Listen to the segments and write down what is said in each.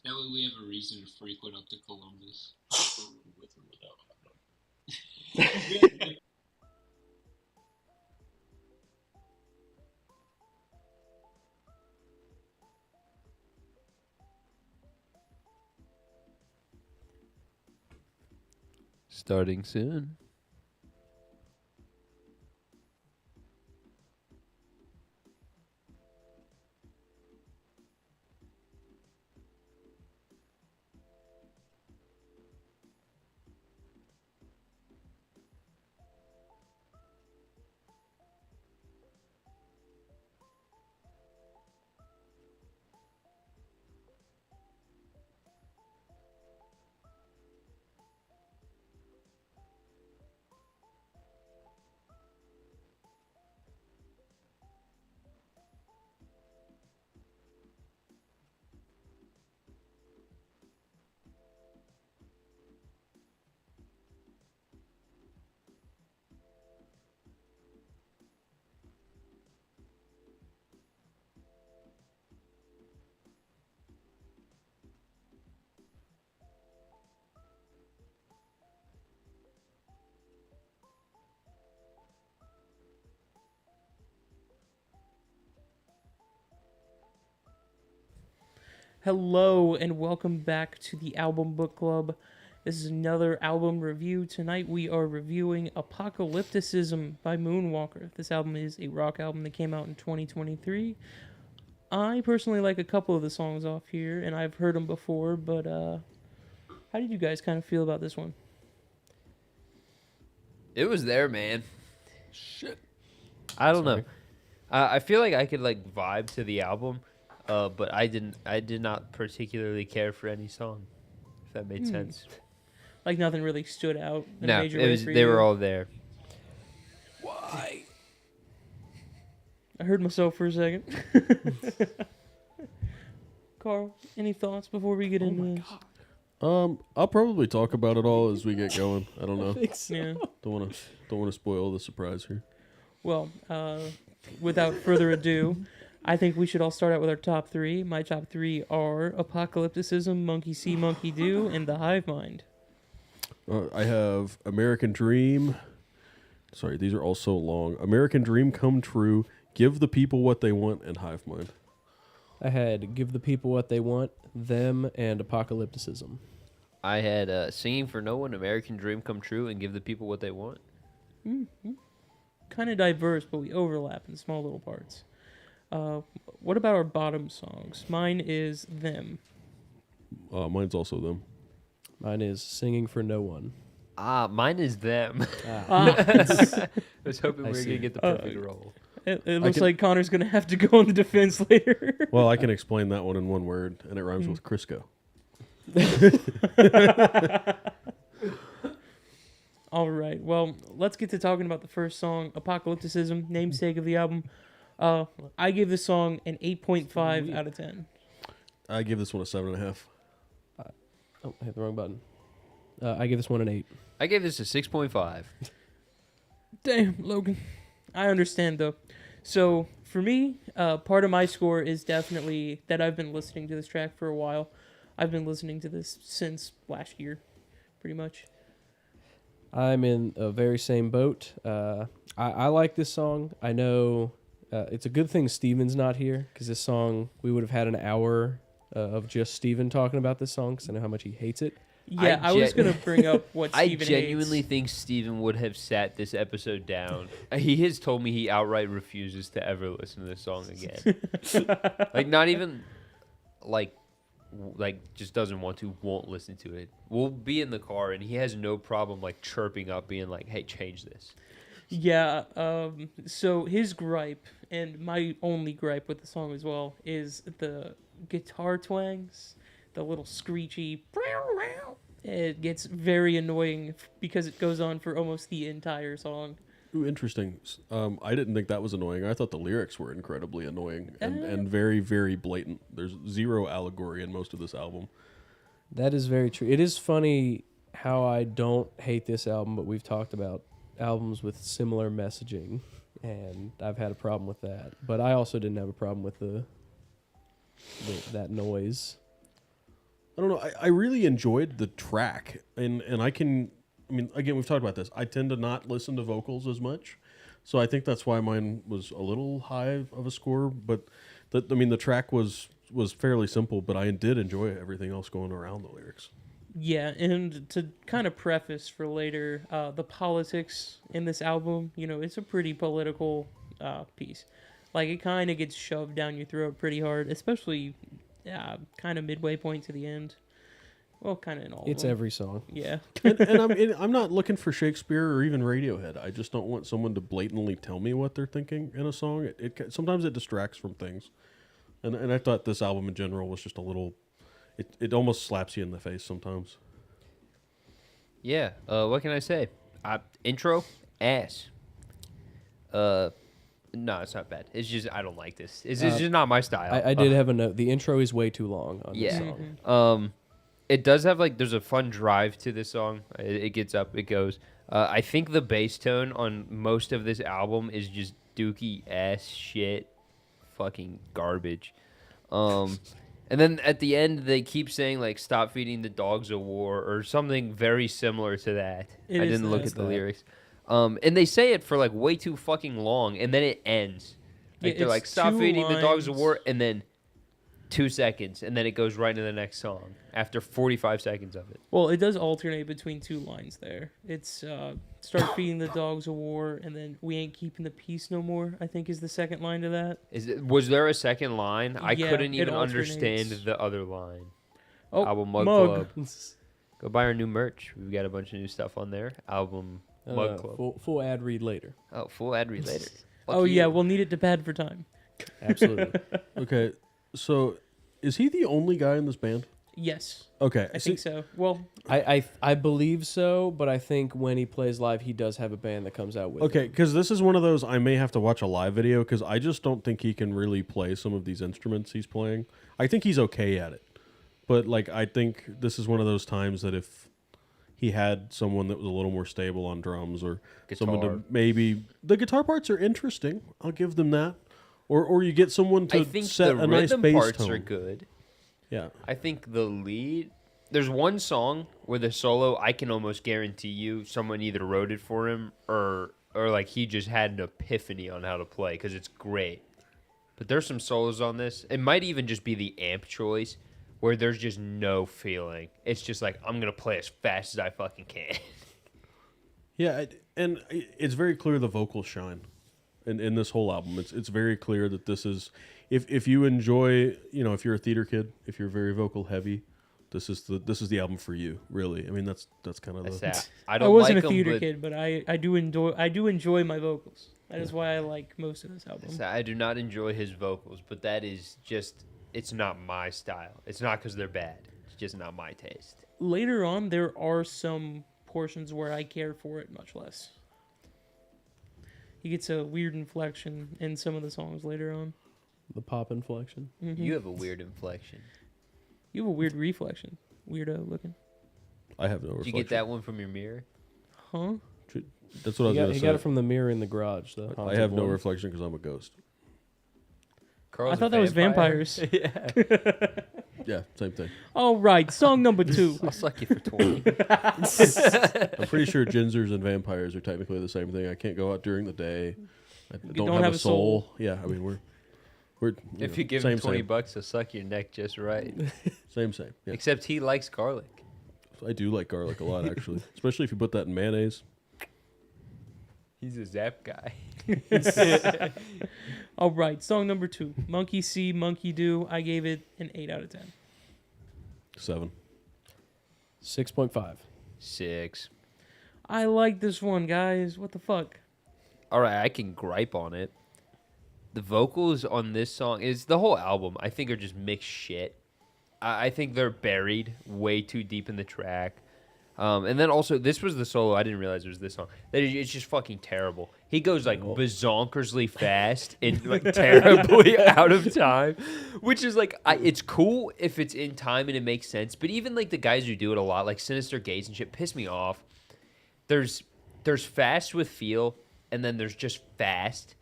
That way we have a reason to frequent up to Columbus. With or without. Starting soon. Hello and welcome back to the Album Book Club. This is another album review. Tonight we are reviewing Apocalypticism by Moonwalker. This album is a rock album that came out in 2023. I personally like a couple of the songs off here, and I've heard them before, but how did you guys kind of feel about this one? It was there, man. Shit. I don't Sorry. know. I feel like I could like vibe to the album, but I didn't. I did not particularly care for any song. If that made sense. Like nothing really stood out in a No, major it way was. for They you? were all there. Why? I heard myself for a second. Carl, any thoughts before we get into this? I'll probably talk about it all as we get going. I don't know. Yeah. Don't want to spoil the surprise here. Well, without further ado, I think we should all start out with our top three. My top three are Apocalypticism, Monkey See, Monkey Do, and The Hive Mind. I have American Dream. Sorry, these are all so long. American Dream Come True, Give the People What They Want, and Hive Mind. I had Give the People What They Want, Them, and Apocalypticism. I had Singing for No One, American Dream Come True, and Give the People What They Want. Kind of diverse, but we overlap in small little parts. What about our bottom songs? Mine is Them. Mine's also them. Mine is Singing for No One. Mine is Them. Ah, I was hoping we were see. gonna get the perfect roll. it looks can- like Connor's going to have to go on the defense later. Well, I can explain that one in one word, and it rhymes with Crisco. All right, well, let's get to talking about the first song, Apocalypticism, namesake of the album. I give this song an 8.5 out of 10. I give this one a 7.5. Oh, I hit the wrong button. I give this one an 8. I gave this a 6.5. Damn, Logan. I understand, though. So, for me, part of my score is definitely that I've been listening to this track for a while. I've been listening to this since last year, pretty much. I'm in a very same boat. I like this song. I know it's a good thing Steven's not here, because this song, we would have had an hour of just Steven talking about this song, because I know how much he hates it. Yeah, I was going to bring up what I Steven genuinely hates. think Steven would have sat this episode down. He has told me he outright refuses to ever listen to this song again. Like, not even, like just doesn't want to, won't listen to it. We'll be in the car, and he has no problem, like, chirping up, being like, hey, change this. Yeah, so his gripe, and my only gripe with the song as well, is the guitar twangs, the little screechy. It gets very annoying because it goes on for almost the entire song. Ooh, interesting. I didn't think that was annoying. I thought the lyrics were incredibly annoying and very, very blatant. There's zero allegory in most of this album. That is very true. It is funny how I don't hate this album, but we've talked about albums with similar messaging, and I've had a problem with that. But I also didn't have a problem with that noise. I don't know. I really enjoyed the track, and I mean, again, we've talked about this. I tend to not listen to vocals as much, so I think that's why mine was a little high of a score. But the track was fairly simple, but I did enjoy everything else going around the lyrics. Yeah, and to kind of preface for later, the politics in this album, it's a pretty political piece. Like, it kind of gets shoved down your throat pretty hard, especially kind of midway point to the end. Well, kind of in all It's of them. every song. Yeah. And I'm not looking for Shakespeare or even Radiohead. I just don't want someone to blatantly tell me what they're thinking in a song. Sometimes it distracts from things, and I thought this album in general was just a little. It almost slaps you in the face sometimes. Yeah. What can I say? Intro, ass. No, it's not bad. It's just I don't like this. It's just not my style. I did have a note. The intro is way too long on this song. It does have there's a fun drive to this song. It gets up, it goes. I think the bass tone on most of this album is just dookie ass shit, fucking garbage. And then at the end they keep saying "Stop feeding the dogs a war" or something very similar to that. I didn't look at the lyrics. And they say it for way too fucking long, and then it ends. They're like, "Stop feeding the dogs a war," and then 2 seconds, and then it goes right into the next song after 45 seconds of it. Well, it does alternate between two lines there. It's start feeding the dogs a war, and then we ain't keeping the peace no more, I think is the second line to that. Was there a second line? I Yeah, couldn't it even understand alternates. the other line. Oh, Album Mug Club. Go buy our new merch. We've got a bunch of new stuff on there. Album Mug Club. Full ad read later. Oh, full ad read later. Oh, Fuck yeah, you. we'll need it to pad for time. Absolutely. Okay, so is he the only guy in this band? Yes, Okay, I think so. Well, I believe so, but I think when he plays live, he does have a band that comes out with Okay, him. because this is one of those I may have to watch a live video because I just don't think he can really play some of these instruments he's playing. I think he's okay at it, but I think this is one of those times that if he had someone that was a little more stable on drums or someone Guitar. to maybe the guitar parts are interesting. I'll give them that. Or you get someone I to think set the a nice rhythm bass parts tone. are good. Yeah. I think the lead. There's one song where the solo, I can almost guarantee you, someone either wrote it for him or he just had an epiphany on how to play because it's great. But there's some solos on this. It might even just be the amp choice where there's just no feeling. It's just I'm gonna play as fast as I fucking can. Yeah, and it's very clear the vocals shine in this whole album. It's very clear that this is if you enjoy, if you're a theater kid, if you're very vocal heavy, this is the album for you, really. I mean, that's kind of the I I don't wasn't like a 'em, theater but kid, but I do enjoy my vocals. That is why I like most of this album. I do not enjoy his vocals, but that is just, it's not my style. It's not because they're bad. It's just not my taste. Later on, there are some portions where I care for it much less. He gets a weird inflection in some of the songs later on. The pop inflection. Mm-hmm. You have a weird inflection. You have a weird reflection. Weirdo looking. I have no Did reflection. you get that one from your mirror? Huh? That's what I was He going to say. got it from the mirror in the garage. The I haunted have no one. reflection because I'm a ghost. Carl's I a thought that was vampire. vampires. Yeah. Yeah, same thing. All right, song number 2. I'll suck you for 20. I'm pretty sure ginsers and vampires are technically the same thing. I can't go out during the day. I don't have a soul. Yeah, I mean we're If you give same, him 20 same. bucks, he'll suck your neck just right. Same. Yeah. Except he likes garlic. I do like garlic a lot, actually, especially if you put that in mayonnaise. He's a Zap guy. All right, song number 2. Monkey See, Monkey Do. I gave it an 8 out of 10. 7. 6.5. 6. I like this one, guys. What the fuck? All right, I can gripe on it. The vocals on this song is the whole album. I think are just mixed shit. I think they're buried way too deep in the track. And then also, this was the solo. I didn't realize it was this song. It's just fucking terrible. He goes bazonkersly fast and terribly out of time, which is it's cool if it's in time and it makes sense. But even the guys who do it a lot, like Sinister Gaze and shit, piss me off. There's fast with feel, and then there's just fast.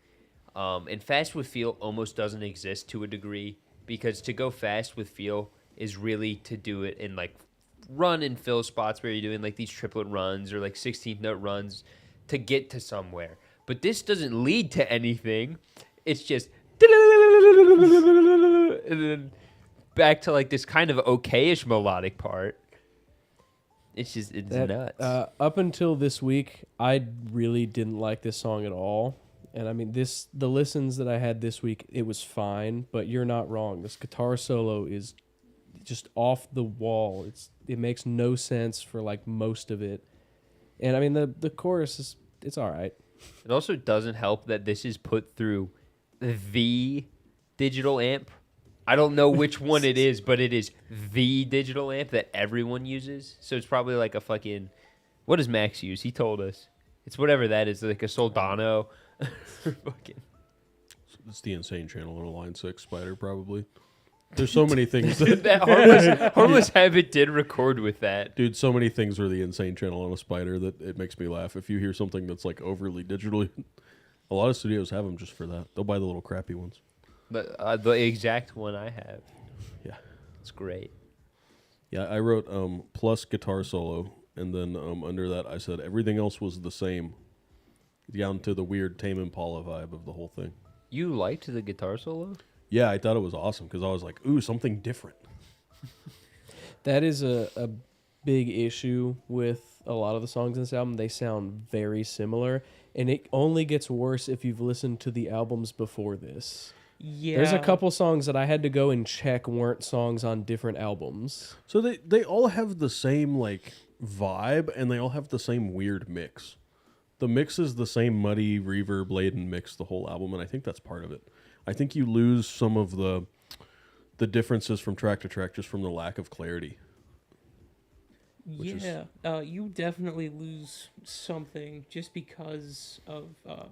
And fast with feel almost doesn't exist to a degree because to go fast with feel is really to do it in like run and fill spots where you're doing like these triplet runs or like 16th note runs to get to somewhere. But this doesn't lead to anything. It's just and then back to like this kind of okayish melodic part. It's nuts. Up until this week, I really didn't like this song at all. And I mean, the listens that I had this week, it was fine. But you're not wrong. This guitar solo is just off the wall. It makes no sense for like most of it. And I mean, the chorus it's all right. It also doesn't help that this is put through the digital amp. I don't know which one it is, but it is the digital amp that everyone uses. So it's probably like a fucking... What does Max use? He told us. It's whatever that is, like a Soldano. Fucking... It's the Insane Channel on a Line 6 Spider, probably. There's so many things that... that Harmless Habit did record with that. Dude, so many things are the Insane Channel on a Spider that it makes me laugh. If you hear something that's like overly digital, a lot of studios have them just for that. They'll buy the little crappy ones. The exact one I have. Yeah. It's great. Yeah, I wrote plus guitar solo, and then under that I said everything else was the same, down to the weird Tame Impala vibe of the whole thing. You liked the guitar solo? Yeah, I thought it was awesome because I was like, ooh, something different. That is a big issue with a lot of the songs in this album. They sound very similar, and it only gets worse if you've listened to the albums before this. Yeah. There's a couple songs that I had to go and check weren't songs on different albums. So they all have the same like vibe, and they all have the same weird mix. The mix is the same muddy reverb laden mix the whole album, and I think that's part of it. I think you lose some of the differences from track to track just from the lack of clarity. You definitely lose something just because of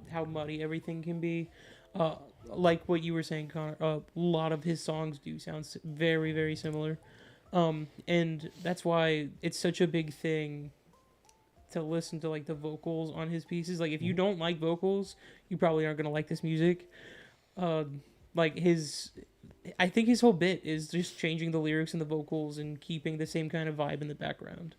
how muddy everything can be. Like what you were saying, Connor, a lot of his songs do sound very, very similar. And that's why it's such a big thing to listen to like the vocals on his pieces. Like if you don't like vocals, you probably aren't going to like this music. I think his whole bit is just changing the lyrics and the vocals and keeping the same kind of vibe in the background.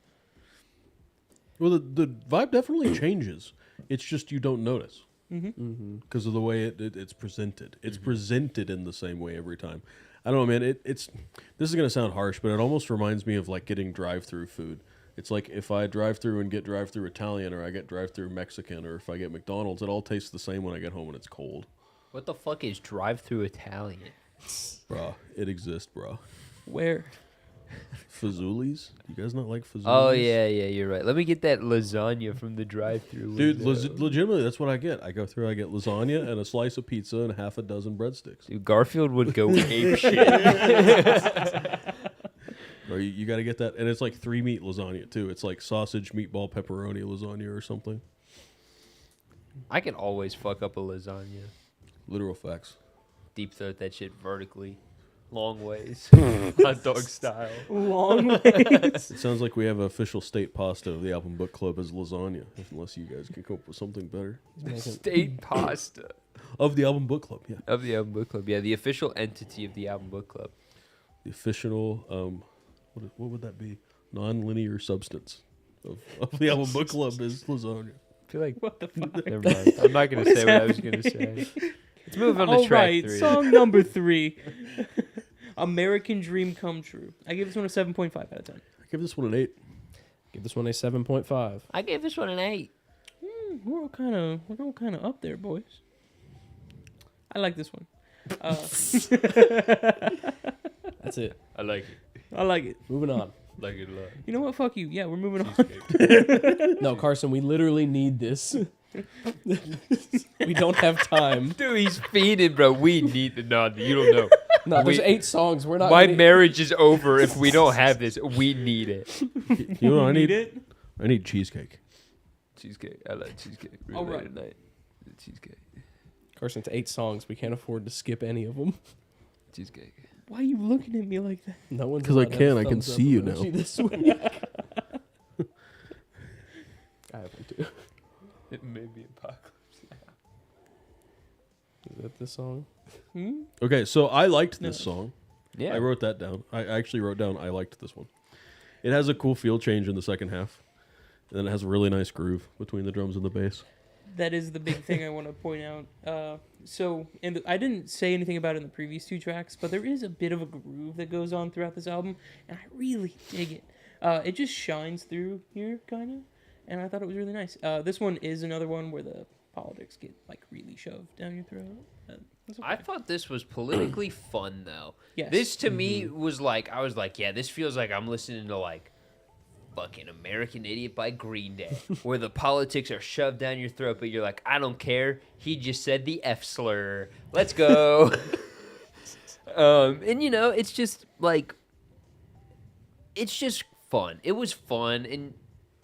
Well, the vibe definitely changes. It's just you don't notice. Because of the way it's presented. It's presented in the same way every time. I don't know, man. This is going to sound harsh, but it almost reminds me of like getting drive-through food. It's like if I drive through and get drive-through Italian, or I get drive-through Mexican, or if I get McDonald's, it all tastes the same when I get home and it's cold. What the fuck is drive-through Italian? Bruh, it exists, bruh. Where? Fazoli's? You guys not like Fazoli's? Oh, yeah, you're right. Let me get that lasagna from the drive-through. Dude, legitimately, that's what I get. I go through, I get lasagna and a slice of pizza and half a dozen breadsticks. Dude, Garfield would go ape shit. Or you got to get that. And it's like 3-meat lasagna, too. It's like sausage, meatball, pepperoni lasagna or something. I can always fuck up a lasagna. Literal facts. Deep throat that shit vertically. Long ways. Hot dog style. Long ways. It sounds like we have an official state pasta of the Album Book Club as lasagna, unless you guys can come up with something better. State pasta. Of the Album Book Club, yeah. Of the Album Book Club. Yeah, the official entity of the Album Book Club. The official, what would that be? Non-linear substance of the Album Book Club is lasagna. I feel like... What the fuck? Never mind. I'm not going to say what I was going to say. Let's move on to track 3. Song number 3. American Dream Come True. I give this one a 7.5 out of 10. I give this one an 8. Give this one a 7.5. I gave this one an 8. We're all kind of up there, boys. I like this one. That's it. I like it. I like it. Moving on. Like it a lot. You know what? Fuck you. Yeah, we're moving on. No, Carson, we literally need this. We don't have time. Dude, he's feeding, bro. We need the nod. You don't know. No, there's 8 songs. We're not. My gonna... marriage is over if we don't have this. We need it. You know what I need? it? I need cheesecake. Cheesecake. I like cheesecake. All right. Tonight. Cheesecake. Carson, it's 8 songs. We can't afford to skip any of them. Cheesecake. Why are you looking at me like that? No one's 'Cause I allowed to have can. I can thumbs up see you emoji now. This week. I have one too. It may be Apocalypse. Is that this song? Hmm? Okay, so I liked this song. Yeah. I wrote that down. I actually wrote down I liked this one. It has a cool feel change in the second half. And then it has a really nice groove between the drums and the bass. That is the big thing I want to point out. And I didn't say anything about it in the previous 2 tracks, but there is a bit of a groove that goes on throughout this album, and I really dig it. It just shines through here, kind of, and I thought it was really nice. This one is another one where the politics get like really shoved down your throat. That's okay. I thought this was politically fun though. Yes. This to me was like I was like, yeah, this feels like I'm listening to like fucking American Idiot by Green Day, where the politics are shoved down your throat, but you're like, I don't care. He just said the F slur. Let's go. And you know, it's just like, it's just fun. It was fun, and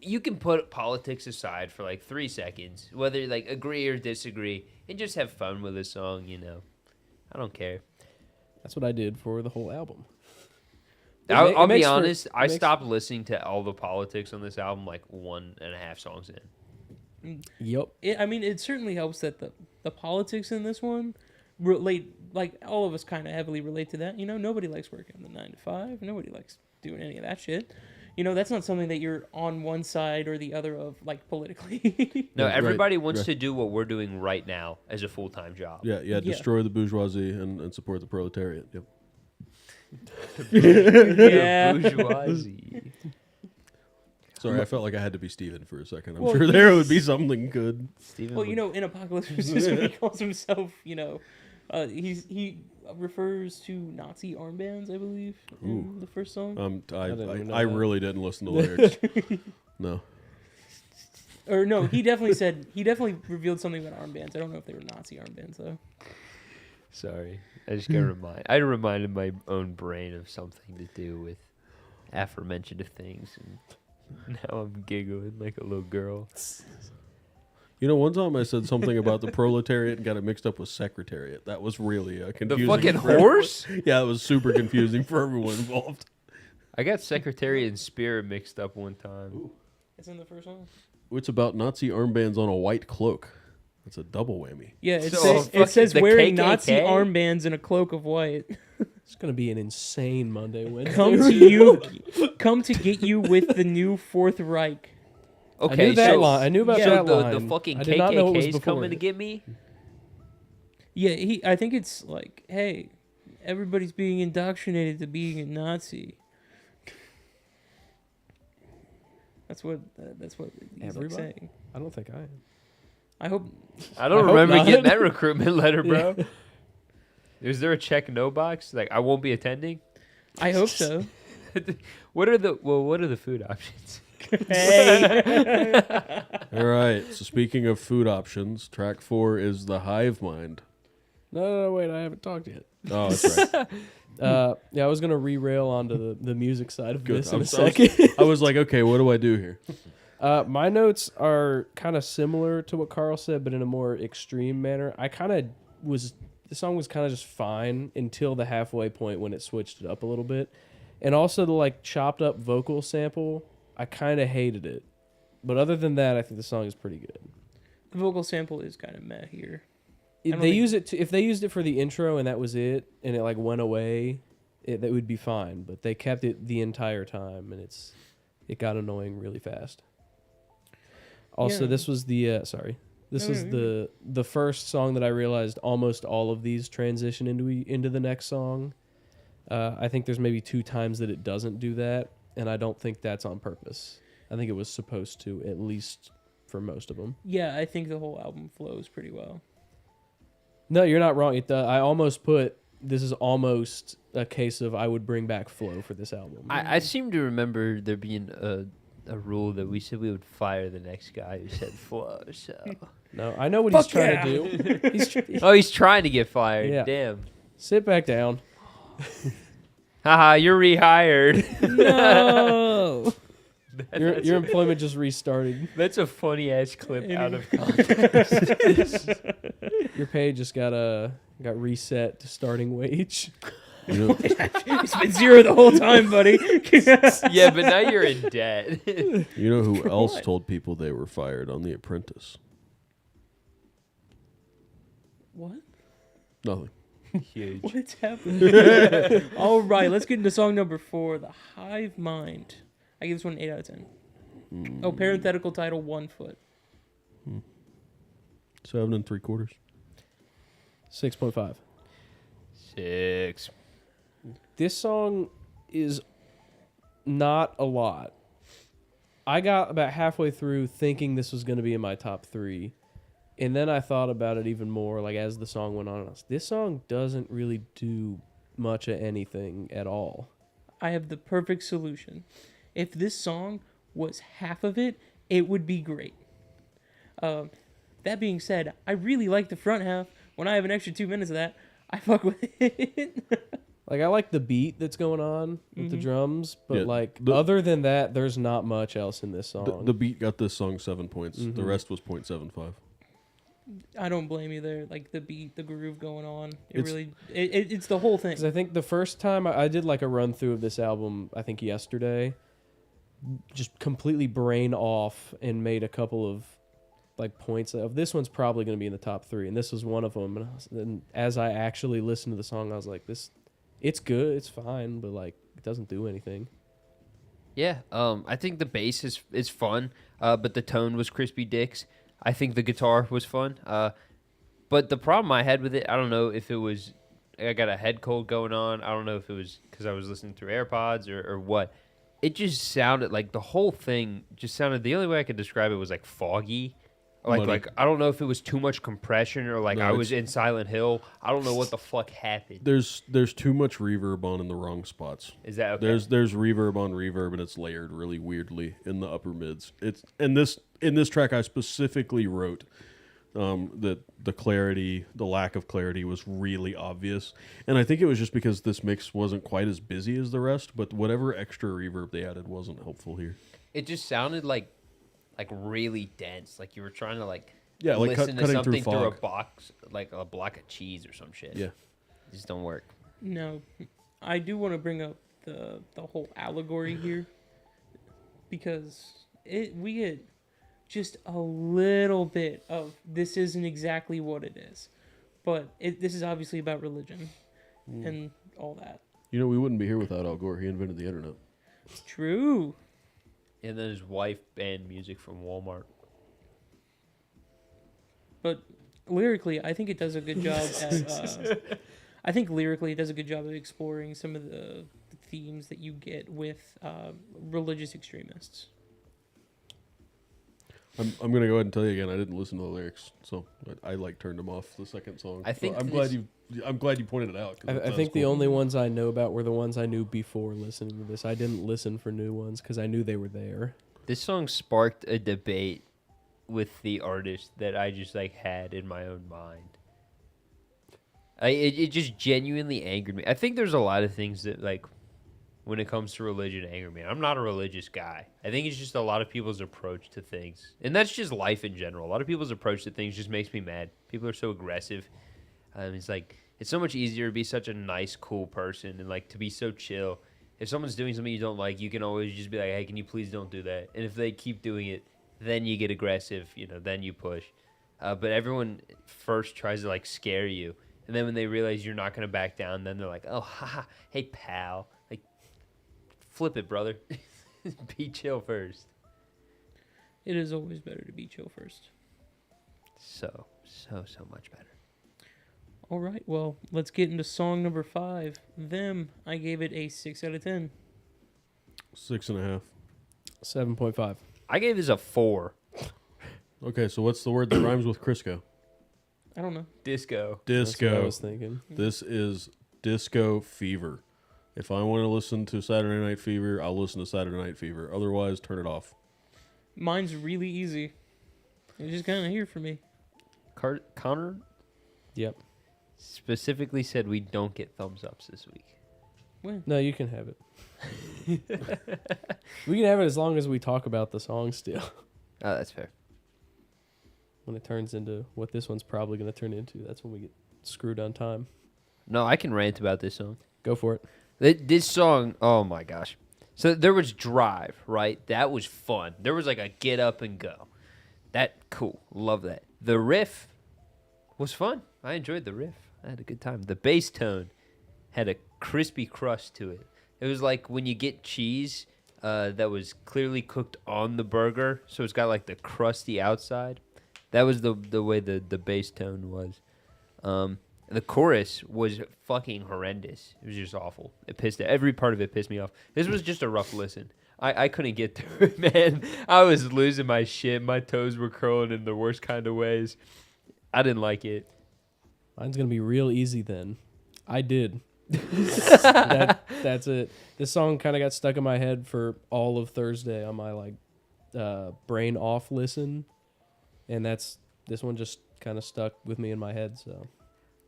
you can put politics aside for like 3 seconds, whether like agree or disagree, and just have fun with a song. You know, I don't care. That's what I did for the whole album. I'll be honest. I stopped listening to all the politics on this album like 1.5 songs in. Yep. It certainly helps that the politics in this one relate. Like all of us kind of heavily relate to that. You know, nobody likes working the 9 to 5. Nobody likes doing any of that shit. You know, that's not something that you're on one side or the other of, like, politically. No, Yeah, everybody right, wants right. to do what we're doing right now as a full-time job. Yeah, destroy the bourgeoisie and support the proletariat. Yep. Yeah. Bourgeoisie. Sorry, I felt like I had to be Steven for a second. I'm Well, sure there would be something good. Steven Well, you know, in Apocalypticism, he calls himself, you know, he refers to Nazi armbands, I believe, in the first song. didn't even know I that. really didn't listen to lyrics. No. Or no, he definitely revealed something about armbands. I don't know if they were Nazi armbands though. Sorry, I just got I reminded my own brain of something to do with aforementioned things, and now I'm giggling like a little girl. You know, one time I said something about the proletariat and got it mixed up with secretariat. That was really confusing. The fucking for everyone. horse? Yeah, it was super confusing for everyone involved. I got Secretary and Spirit mixed up one time. It's in the first one. It's about Nazi armbands on a white cloak. That's a double whammy. Yeah, it So, says the wearing KKK? Nazi armbands and a cloak of white. It's gonna be an insane Monday, Wednesday. Come to get you with the new Fourth Reich. Okay, I knew that so, line. I knew about so that the line. fucking I did not know it was KKK's before coming to it. get me? Yeah, I think it's like, hey, everybody's being indoctrinated to being a Nazi. That's what he's like Everybody? saying. I don't think I am. I hope. I don't I hope remember not. getting that recruitment letter, bro. Is there a check no box? Like, I won't be attending? I hope so. What are the food options? Hey. All right. So speaking of food options, track 4 is the Hive Mind. No, wait, I haven't talked yet. Oh, that's right. Yeah, I was gonna re-rail onto the music side of Good. this in a I was- second. I was like, okay, what do I do here? My notes are kind of similar to what Carl said, but in a more extreme manner. The song was kind of just fine until the halfway point when it switched it up a little bit. And also the like chopped up vocal sample, I kind of hated it. But other than that, I think the song is pretty good. The vocal sample is kind of meh here. If they used it for the intro and that was it, and it like went away, that would be fine. But they kept it the entire time, and it got annoying really fast. Also, Yeah. this was the This is the first song that I realized almost all of these transition into the next song. I think there's maybe 2 times that it doesn't do that, and I don't think that's on purpose. I think it was supposed to, at least for most of them. Yeah, I think the whole album flows pretty well. No, you're not wrong. I almost put this is almost a case of I would bring back flow for this album. I seem to remember there being a rule that we said we would fire the next guy who said flow. So No, I know what he's trying to do. he's trying to get fired. Yeah. Damn. Sit back down. Haha, you're rehired. No. Your employment just restarted. That's a funny ass clip out of context. Your pay just got reset to starting wage. You know, It's been 0 the whole time, buddy. Yeah, but now you're in debt. you know who else told people they were fired on The Apprentice? What? Nothing. Huge. What's happening? All right, let's get into song number 4, The Hive Mind. I give this one an 8 out of 10. Oh, parenthetical title, 1 foot. 7 3/4. 6.5. 6. This song is not a lot. I got about halfway through thinking this was going to be in my top 3. And then I thought about it even more, like as the song went on. And I was, this song doesn't really do much of anything at all. I have the perfect solution. If this song was half of it, it would be great. That being said, I really like the front half. When I have an extra 2 minutes of that, I fuck with it. Like, I like the beat that's going on with the drums, but Yeah, like other than that, there's not much else in this song. The beat got this song 7 points. The rest was 0.75. I don't blame you there. Like the beat, the groove going on. It's- It's the whole thing. Because I think the first time I did like a run through of this album, I think yesterday, just completely brain off and made a couple of like points of this one's probably going to be in the top 3, and this was one of them. And as I actually listened to the song, I was like, it's good, it's fine, but like it doesn't do anything. Yeah, I think the bass is fun, but the tone was crispy dicks. I think the guitar was fun, but the problem I had with it, I don't know if it was I got a head cold going on. I don't know if it was because I was listening through AirPods or what. It just sounded like the whole thing just sounded. The only way I could describe it was like foggy. Like I don't know if it was too much compression or like No, I was in Silent Hill. I don't know what the fuck happened. There's too much reverb on in the wrong spots. Is that okay? There's reverb on reverb, and it's layered really weirdly in the upper mids. It's in this track I specifically wrote that the lack of clarity was really obvious, and I think it was just because this mix wasn't quite as busy as the rest. But whatever extra reverb they added wasn't helpful here. It just sounded like really dense. Like you were trying to like cutting listen to through something through a fog. box, like a block of cheese or some shit. Yeah. It just don't work. No, I do want to bring up the whole allegory here because we get just a little bit of this isn't exactly what it is, but this is obviously about religion and all that. You know, we wouldn't be here without Al Gore. He invented the internet. True. And then his wife banned music from Walmart. But lyrically, I think it does a good job at. I think lyrically, it does a good job of exploring some of the themes that you get with religious extremists. I'm gonna go ahead and tell you again. I didn't listen to the lyrics, so I like turned them off the second song. I think I'm glad you pointed it out. 'Cause it I sounds think the cool. only ones I know about were the ones I knew before listening to this. I didn't listen for new ones because I knew they were there. This song sparked a debate with the artist that I just like had in my own mind. It just genuinely angered me. I think there's a lot of things that like when it comes to religion anger me. I'm not a religious guy. I think it's just a lot of people's approach to things. And that's just life in general. A lot of people's approach to things just makes me mad. People are so aggressive. It's like it's so much easier to be such a nice, cool person and like to be so chill. If someone's doing something you don't like, you can always just be like, hey, can you please don't do that? And if they keep doing it, then you get aggressive, then you push. But everyone first tries to like scare you. And then when they realize you're not going to back down, then they're like, oh, haha, hey, pal. Like, flip it, brother. Be chill first. It is always better to be chill first. So much better. All right, well, let's get into song number 5. Them, I gave it a 6 out of 10. 6.5. 7.5. I gave this a 4. Okay, so what's the word that rhymes with Crisco? I don't know. Disco. That's what I Disco. was thinking. This is disco fever. If I want to listen to Saturday Night Fever, I'll listen to Saturday Night Fever. Otherwise, turn it off. Mine's really easy. It's just kind of here for me. Connor Yep. specifically said we don't get thumbs ups this week. When? No, you can have it. We can have it as long as we talk about the song still. Oh, that's fair. When it turns into what this one's probably going to turn into, that's when we get screwed on time. No, I can rant about this song. Go for it. This song, oh my gosh. So there was Drive, right? That was fun. There was like a get up and go. That, cool. Love that. The riff was fun. I enjoyed the riff. I had a good time. The bass tone had a crispy crust to it. It was like when you get cheese that was clearly cooked on the burger, so it's got like the crusty outside. That was the way the bass tone was. The chorus was fucking horrendous. It was just awful. Every part of it pissed me off. This was just a rough listen. I couldn't get through it, man. I was losing my shit. My toes were curling in the worst kind of ways. I didn't like it. Mine's gonna be real easy then. I did. That's it. This song kind of got stuck in my head for all of Thursday on my brain off listen, and this one just kind of stuck with me in my head. So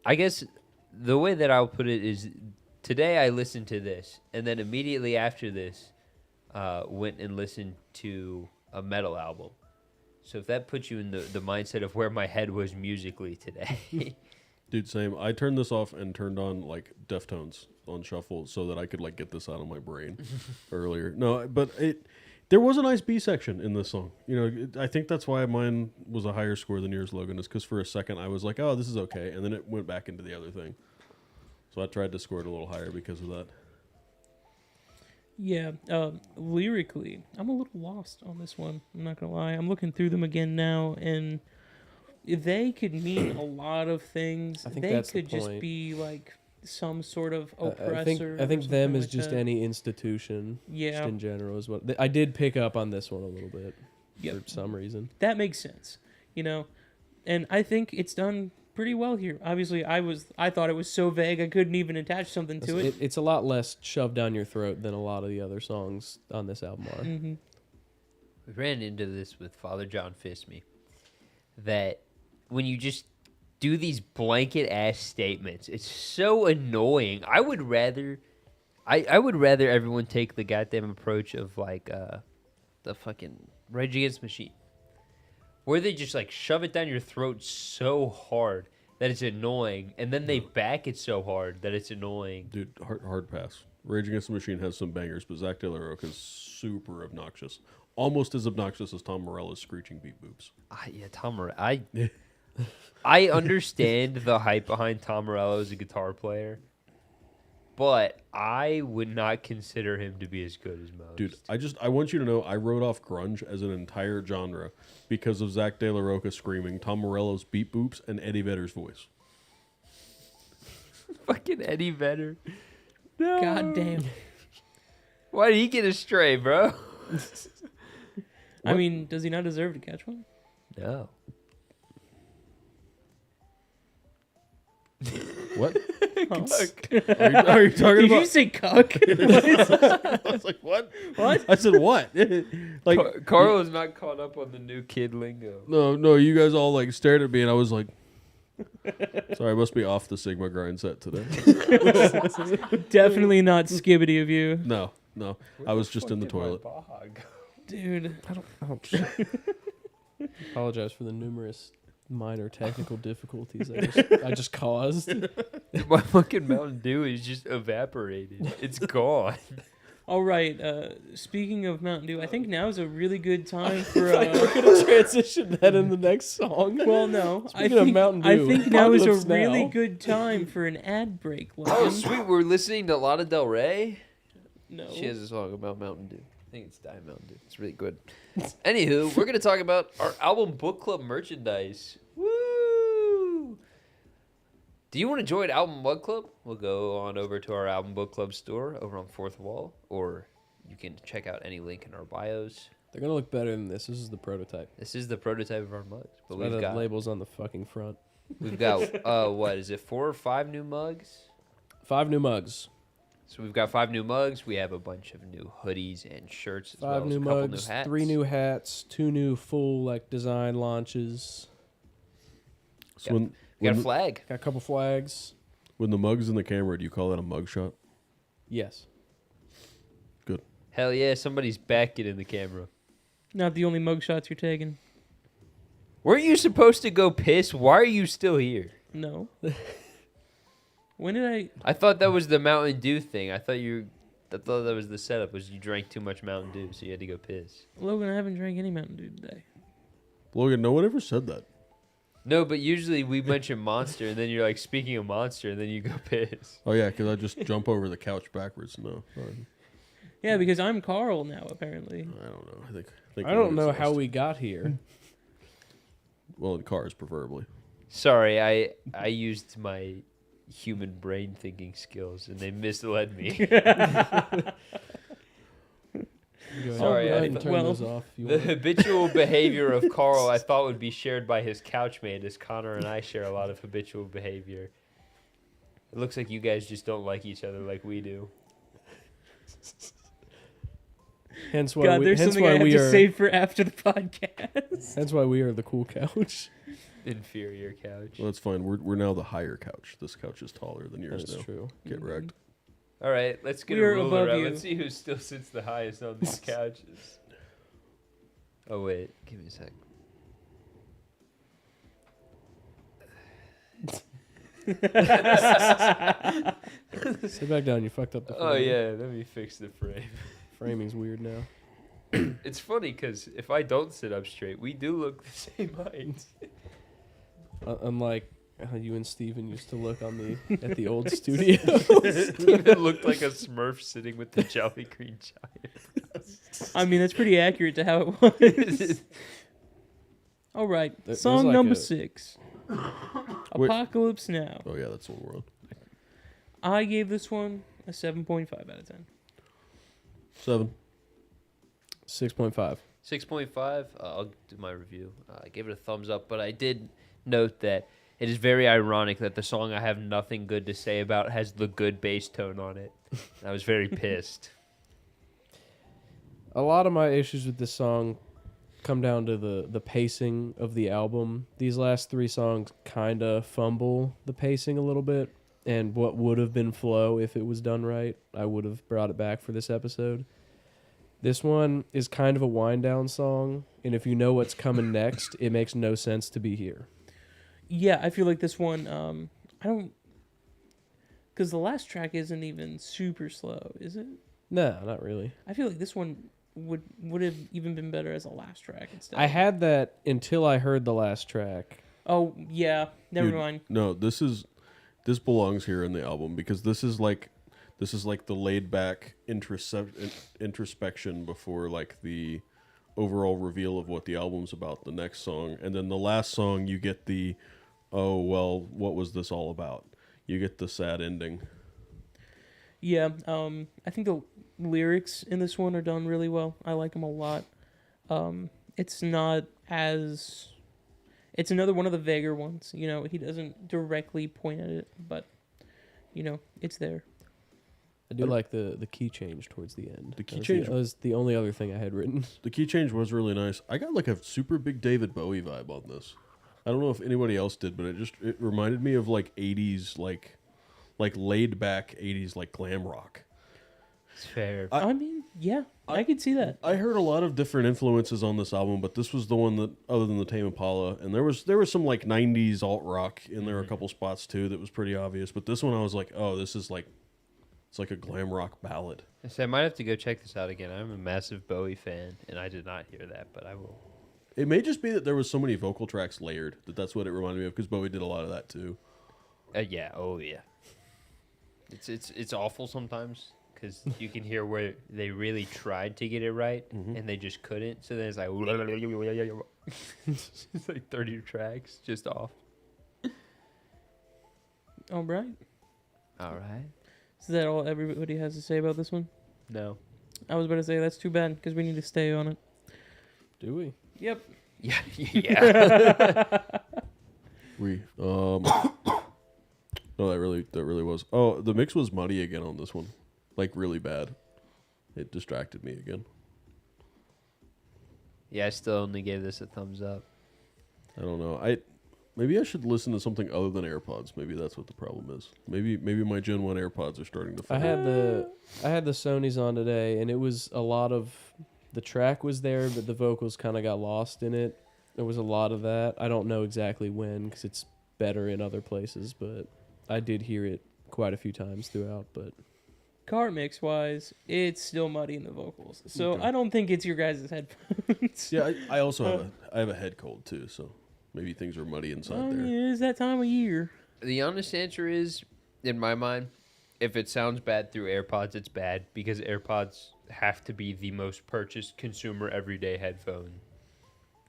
I guess the way that I'll put it is today I listened to this, and then immediately after this, went and listened to a metal album. So if that puts you in the mindset of where my head was musically today. Dude, same. I turned this off and turned on like Deftones on shuffle so that I could like get this out of my brain earlier. No, but there was a nice B section in this song. You know, I think that's why mine was a higher score than yours, Logan, is because for a second I was like, oh, this is okay. And then it went back into the other thing. So I tried to score it a little higher because of that. Yeah, lyrically, I'm a little lost on this one. I'm not gonna lie. I'm looking through them again now, and they could mean a lot of things. I think they that's the could just point. be like some sort of oppressor. I think or them something is like just that. any institution. Yeah. Just in general is what I did pick up on this one a little bit Yep. for some reason. That makes sense, you know, and I think it's done pretty well here. Obviously, I thought it was so vague I couldn't even attach something to it. It's a lot less shoved down your throat than a lot of the other songs on this album are. Mm-hmm. We ran into this with Father John Fistme, that when you just do these blanket ass statements, it's so annoying. I would rather everyone take the goddamn approach of like the fucking Rage Against the Machine, where they just like shove it down your throat so hard that it's annoying, and then they back it so hard that it's annoying. Dude, hard pass. Rage Against the Machine has some bangers, but Zach De La Rocha is super obnoxious. Almost as obnoxious as Tom Morello's screeching beat boobs. Yeah, Tom Morello. I understand the hype behind Tom Morello as a guitar player, but I would not consider him to be as good as most. Dude, I want you to know I wrote off grunge as an entire genre because of Zach De La Rocha screaming, Tom Morello's beat boops, and Eddie Vedder's voice. Fucking Eddie Vedder. No. God damn. Why did he get a stray, bro? I mean, does he not deserve to catch one? No. What? Huh? Are you talking Did about? you say cuck? I was like, what? What? I said what? Like, Carl is not caught up on the new kid lingo. no, you guys all like stared at me, and I was like, sorry, I must be off the Sigma grind set today. Definitely not skibbity of you. No, I was just in the toilet. Dude. Apologize for the numerous minor technical difficulties I just caused. My fucking Mountain Dew is just evaporated. It's gone. All right. Speaking of Mountain Dew, I think now is a really good time for. We're gonna transition that in the next song. Well, no. Speaking of Mountain I Dew, think now is a Apocalypse really Now. good time for an ad break. Oh, Logan. sweet. We're listening to Lana Del Rey. No. She has a song about Mountain Dew. I think it's Diet Mountain Dew. It's really good. Anywho, we're going to talk about our album book club merchandise. Woo! Do you want to join Album Book Club? We'll go on over to our Album Book Club store over on 4th Wall, or you can check out any link in our bios. They're gonna look better than this. This is the prototype. This is the prototype of our mugs. But Why we've the got, labels on the fucking front. we've got what is it, 4 or 5 new mugs? 5 new mugs. So we've got 5 new mugs. We have a bunch of new hoodies and shirts as 5 well as new a couple mugs. new hats. 3 new hats. 2 new full design launches. So when, We got a when, flag. Got a couple flags. when the mug's in the camera, do you call that a mug shot? Yes. Good. Hell yeah, somebody's backing in the camera. Not the only mug shots you're taking. Weren't you supposed to go piss? Why are you still here? No. When did I? I thought that was the Mountain Dew thing. I thought that was the setup. Was you drank too much Mountain Dew, so you had to go piss. Logan, I haven't drank any Mountain Dew today. Logan, no one ever said that. No, but usually we mention monster, and then you're like, speaking of monster, and then you go piss. Oh yeah, because I just jump over the couch backwards. No, sorry. Yeah, because I'm Carl now, apparently. I don't know. I think I don't know Logan's how lost. we got here. Well, in cars, preferably. Sorry, I used my human brain thinking skills, and they misled me. Sorry, Go ahead I and th- turn well, those off. If you The want. habitual behavior of Carl I thought would be shared by his couchmate, as Connor and I share a lot of habitual behavior. It looks like you guys just don't like each other like we do. Hence why God, we, there's hence something I why have we to are. save for after the podcast. Hence why we are the cool couch. Inferior couch. Well, that's fine. We're now the higher couch. This couch is taller than yours That's now. true. Get wrecked. All right, let's get We a are ruler above out. you. Let's see who still sits the highest on these couches. Oh wait, give me a sec. Sit back down. You fucked up the frame. Oh yeah, let me fix the frame. Framing's weird now. It's funny because if I don't sit up straight, we do look the same height. Unlike how you and Steven used to look on the at the old studio. Steven looked like a Smurf sitting with the Jolly Green Giant. I mean, that's pretty accurate to how it was. All right, There's song like number a- 6. Wait. Apocalypse Now. Oh yeah, that's the one we're on. I gave this one a 7.5 out of 10. 7. 6.5. 6.5. I'll do my review. I gave it a thumbs up, but I did note that it is very ironic that the song I have nothing good to say about has the good bass tone on it. I was very pissed. A lot of my issues with this song come down to the pacing of the album. These last 3 songs kind of fumble the pacing a little bit, and what would have been flow if it was done right, I would have brought it back for this episode. This one is kind of a wind down song, and if you know what's coming next, it makes no sense to be here. Yeah, I feel like this one, I don't... Because the last track isn't even super slow, is it? No, not really. I feel like this one would have even been better as a last track instead. I had that until I heard the last track. Oh, yeah. Never Dude, mind. No, this belongs here in the album because this is like the laid back introspection before like the overall reveal of what the album's about, the next song. And then the last song you get the, oh well, what was this all about? You get the sad ending. Yeah, I think the lyrics in this one are done really well. I like them a lot. It's not as... It's another one of the vaguer ones. You know, he doesn't directly point at it, but, you know, it's there. I do like the key change towards the end. The key That was change- that was the only other thing I had written. The key change was really nice. I got like a super big David Bowie vibe on this. I don't know if anybody else did, but it reminded me of like 80s like laid back 80s like glam rock. It's fair. I mean, yeah, I could see that. I heard a lot of different influences on this album, but this was the one that, other than the Tame Impala, and there was some like 90s alt rock in there, a couple spots too that was pretty obvious. But this one I was like, oh, this is like, it's like a glam rock ballad. I might have to go check this out again. I'm a massive Bowie fan, and I did not hear that, but I will. It may just be that there was so many vocal tracks layered that's what it reminded me of, because Bowie did a lot of that too. Yeah. Oh yeah. It's awful sometimes because you can hear where they really tried to get it right and they just couldn't. So then it's like it's like 30 tracks just off. All right. All right. Is that all everybody has to say about this one? No. I was about to say that's too bad because we need to stay on it. Do we? Yep. Yeah. Yeah. No, that really was. Oh, the mix was muddy again on this one, like really bad. It distracted me again. Yeah. I still only gave this a thumbs up. I don't know. Maybe I should listen to something other than AirPods. Maybe that's what the problem is. Maybe my Gen 1 AirPods are starting to fail. I had the Sonys on today, and it was a lot of the track was there, but the vocals kind of got lost in it. There was a lot of that. I don't know exactly when because it's better in other places, but I did hear it quite a few times throughout. But Car mix wise, it's still muddy in the vocals, so Okay. I don't think it's your guys' headphones. Yeah, I also have a head cold too, so maybe things are muddy inside Oh, there. yeah, it's that time of year. The honest answer is, in my mind, if it sounds bad through AirPods, it's bad because AirPods have to be the most purchased consumer everyday headphone,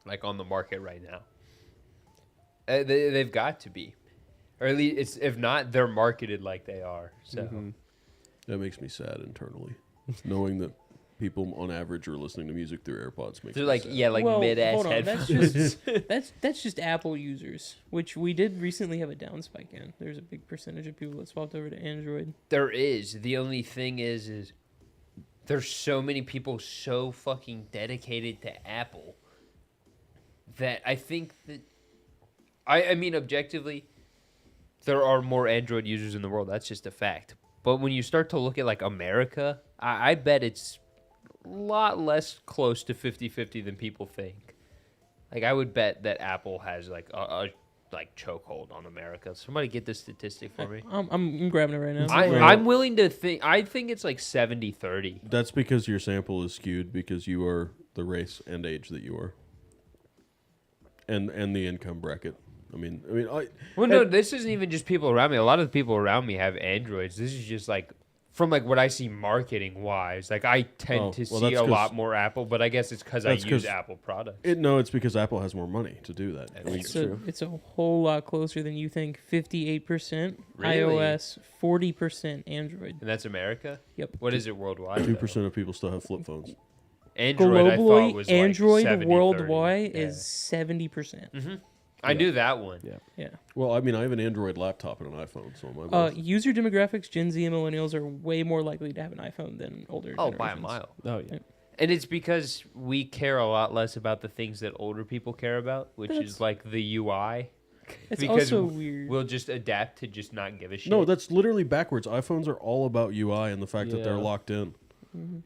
like on the market right now. They've got to be, or at least if not, they're marketed like they are. So Mhm. That makes me sad internally, knowing that people on average are listening to music through AirPods. Makes they're me like sad. yeah, like Well, mid-ass hold on, headphones. that's just Apple users, which we did recently have a down spike in. There's a big percentage of people that swapped over to Android. There is. The only thing is there's so many people so fucking dedicated to Apple that I think that I mean objectively there are more Android users in the world. That's just a fact. But when you start to look at like America, I bet it's a lot less close to 50-50 than people think. Like I would bet that Apple has like a like chokehold on America. Somebody get this statistic for me. I'm grabbing it right now. I'm willing to think. I think it's like 70-30. That's because your sample is skewed because you are the race and age that you are, and the income bracket. Well, no, this isn't even just people around me. A lot of the people around me have Androids. This is just like from like what I see marketing wise. Like I tend to see a lot more Apple, but I guess it's because I use Apple products. It's because Apple has more money to do that. It's a whole lot closer than you think. 58% Really? iOS, 40% Android. And that's America? Yep. What is it worldwide? 2% of people still have flip phones. Android, I thought Globally, was Android like 70-30. worldwide Yeah. is 70%. Mm-hmm. I knew that one. Yeah. Yeah. Well, I have an Android laptop and an iPhone, so my User demographics, Gen Z and millennials are way more likely to have an iPhone than older Oh, generations. by a mile. Oh yeah. And it's because we care a lot less about the things that older people care about, which That's- is like the UI. It's Because also weird. We'll just adapt to just not give a shit. No, that's literally backwards. iPhones are all about UI and the fact that they're Yeah. locked in.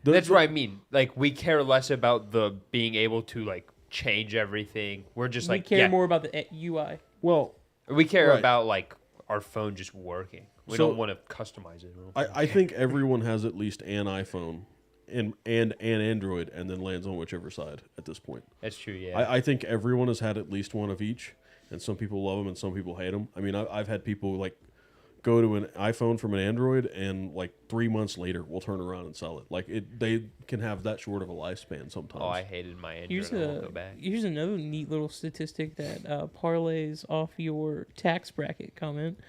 That's what I mean. Like we care less about the being able to like change everything. We're just we like care yeah. more about the UI. Well, We care Right. about like our phone just working. We So- don't want to customize it. I think everyone has at least an iPhone and an Android, and then lands on whichever side at this point. That's true. Yeah. I think everyone has had at least one of each, and some people love them and some people hate them. I mean, I've had people like go to an iPhone from an Android, and like 3 months later, we'll turn around and sell it. Like they can have that short of a lifespan sometimes. Oh, I hated my Android. Here's I won't go back. here's another neat little statistic that parlays off your tax bracket comment.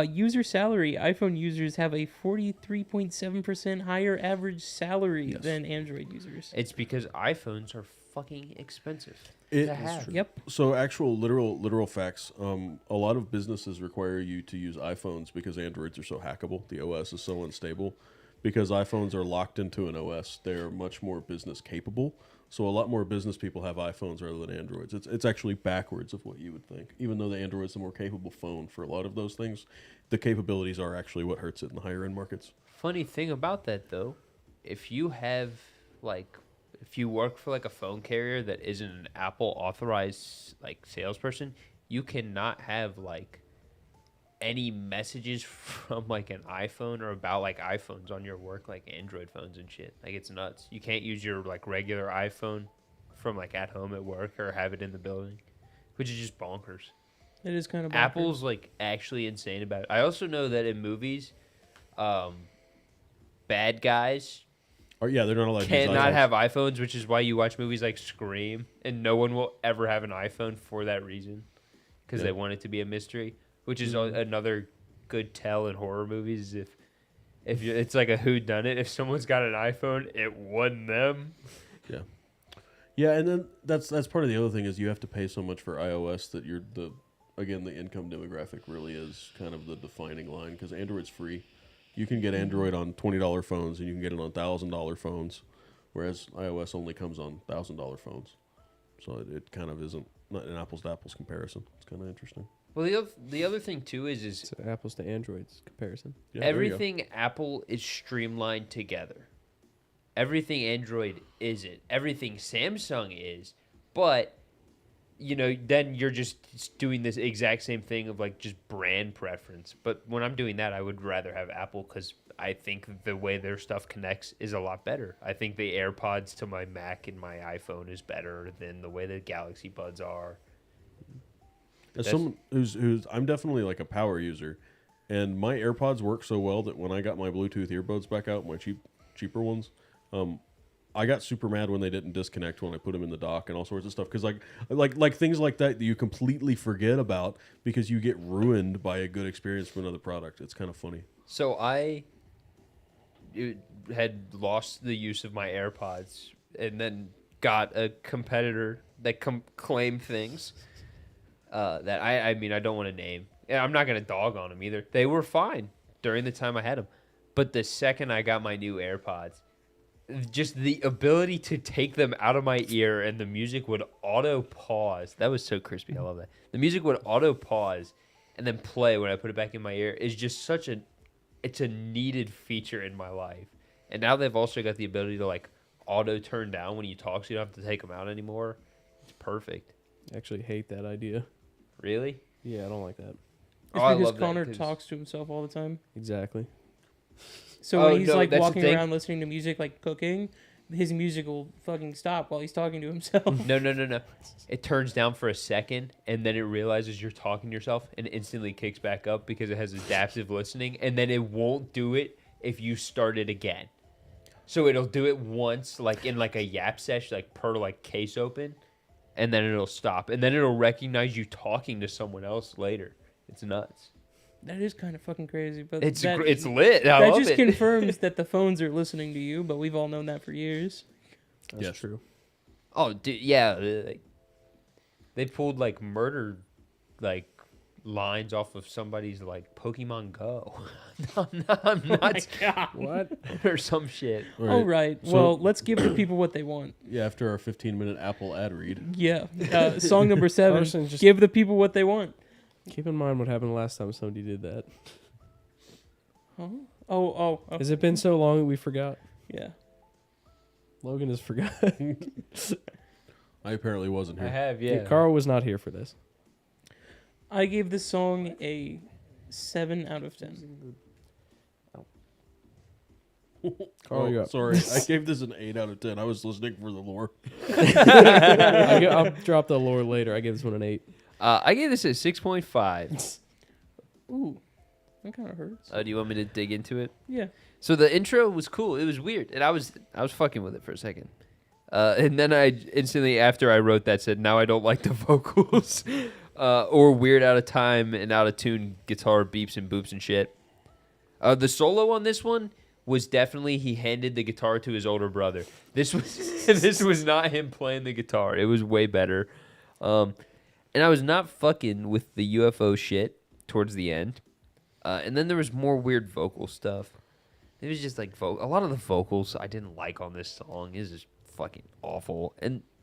User salary: iPhone users have a 43.7% higher average salary than Android users. It's because iPhones are fucking expensive It to is have. true. Yep. So actual literal facts. A lot of businesses require you to use iPhones because Androids are so hackable. The OS is so unstable. Because iPhones are locked into an OS, they're much more business capable. So a lot more business people have iPhones rather than Androids. It's actually backwards of what you would think. Even though the Android is the more capable phone for a lot of those things, the capabilities are actually what hurts it in the higher end markets. Funny thing about that though, if you work for like a phone carrier that isn't an Apple authorized like salesperson, you cannot have like any messages from like an iPhone or about like iPhones on your work like Android phones and shit. Like it's nuts. You can't use your like regular iPhone from like at home at work or have it in the building, which is just bonkers. It is kind of Apple's like actually insane about it. I also know that in movies, bad guys Yeah, they're not allowed to use cannot iPhones. have iPhones, which is why you watch movies like Scream, and no one will ever have an iPhone for that reason, because they want it to be a mystery. Which is another good tell in horror movies. If it's like a whodunit, if someone's got an iPhone, it wasn't them. Yeah, and then that's part of the other thing is you have to pay so much for iOS that the income demographic really is kind of the defining line because Android's free. You can get Android on $20 phones and you can get it on $1,000 phones, whereas iOS only comes on $1,000 phones. So it kind of isn't not an apples to apples comparison. It's kind of interesting. Well, the other thing too is It's apples to Androids comparison. Yeah, there you go. everything Apple is streamlined together. Everything Android isn't. Everything Samsung is, but then you're just doing this exact same thing of like just brand preference. But when I'm doing that, I would rather have Apple because I think the way their stuff connects is a lot better. I think the AirPods to my Mac and my iPhone is better than the way the Galaxy Buds are. As That's- someone who's I'm definitely like a power user, and my AirPods work so well that when I got my Bluetooth earbuds back out, my cheaper ones, I got super mad when they didn't disconnect when I put them in the dock and all sorts of stuff because like things like that you completely forget about because you get ruined by a good experience from another product. It's kind of funny. So I had lost the use of my AirPods and then got a competitor that claimed things that I mean, I don't want to name. And I'm not going to dog on them either. They were fine during the time I had them. But the second I got my new AirPods, just the ability to take them out of my ear and the music would auto pause. That was so crispy. I love that. The music would auto pause and then play when I put it back in my ear is just it's a needed feature in my life. And now they've also got the ability to like auto turn down when you talk so you don't have to take them out anymore. It's perfect. I actually hate that idea. Really? Yeah, I don't like that. It's I because love that, Connor 'cause- talks to himself all the time. Exactly. So Oh, when he's no, like that's the walking thing. around listening to music, like cooking, his music will fucking stop while he's talking to himself. No. It turns down for a second, and then it realizes you're talking to yourself, and instantly kicks back up because it has adaptive listening, and then it won't do it if you start it again. So it'll do it once, like in like a yap sesh, like per like case open, and then it'll stop, and then it'll recognize you talking to someone else later. It's nuts. That is kind of fucking crazy, but It's that, it's lit. I that love just it. confirms that the phones are listening to you, but we've all known that for years. That's Yes. true. Oh, dude, yeah. They pulled like murder, like lines off of somebody's like Pokemon Go. I'm not God. What? or some shit. All right. So- Well, let's give the people what they want. Yeah, after our 15-minute Apple ad read. Yeah. Song number 7. Carson, just- Give the people what they want. Keep in mind what happened last time somebody did that. Huh? Oh. Has it been so long that we forgot? Yeah. Logan has forgot. I apparently wasn't I here. have, Yeah, yeah. Carl was not here for this. I gave this song a 7 out of 10. Carl, you up. Sorry, I gave this an 8 out of 10. I was listening for the lore. I'll drop the lore later. I gave this one an 8. I gave this a 6.5. Ooh. That kind of hurts. Do you want me to dig into it? Yeah. So the intro was cool. It was weird, and I was fucking with it for a second. And then I instantly, after I wrote that, said, now I don't like the vocals. Or weird out of time and out of tune guitar beeps and boops and shit. The solo on this one was definitely he handed the guitar to his older brother. This was not him playing the guitar. It was way better. And I was not fucking with the UFO shit towards the end. And then there was more weird vocal stuff. It was just like a lot of the vocals I didn't like on this song. It was just fucking awful.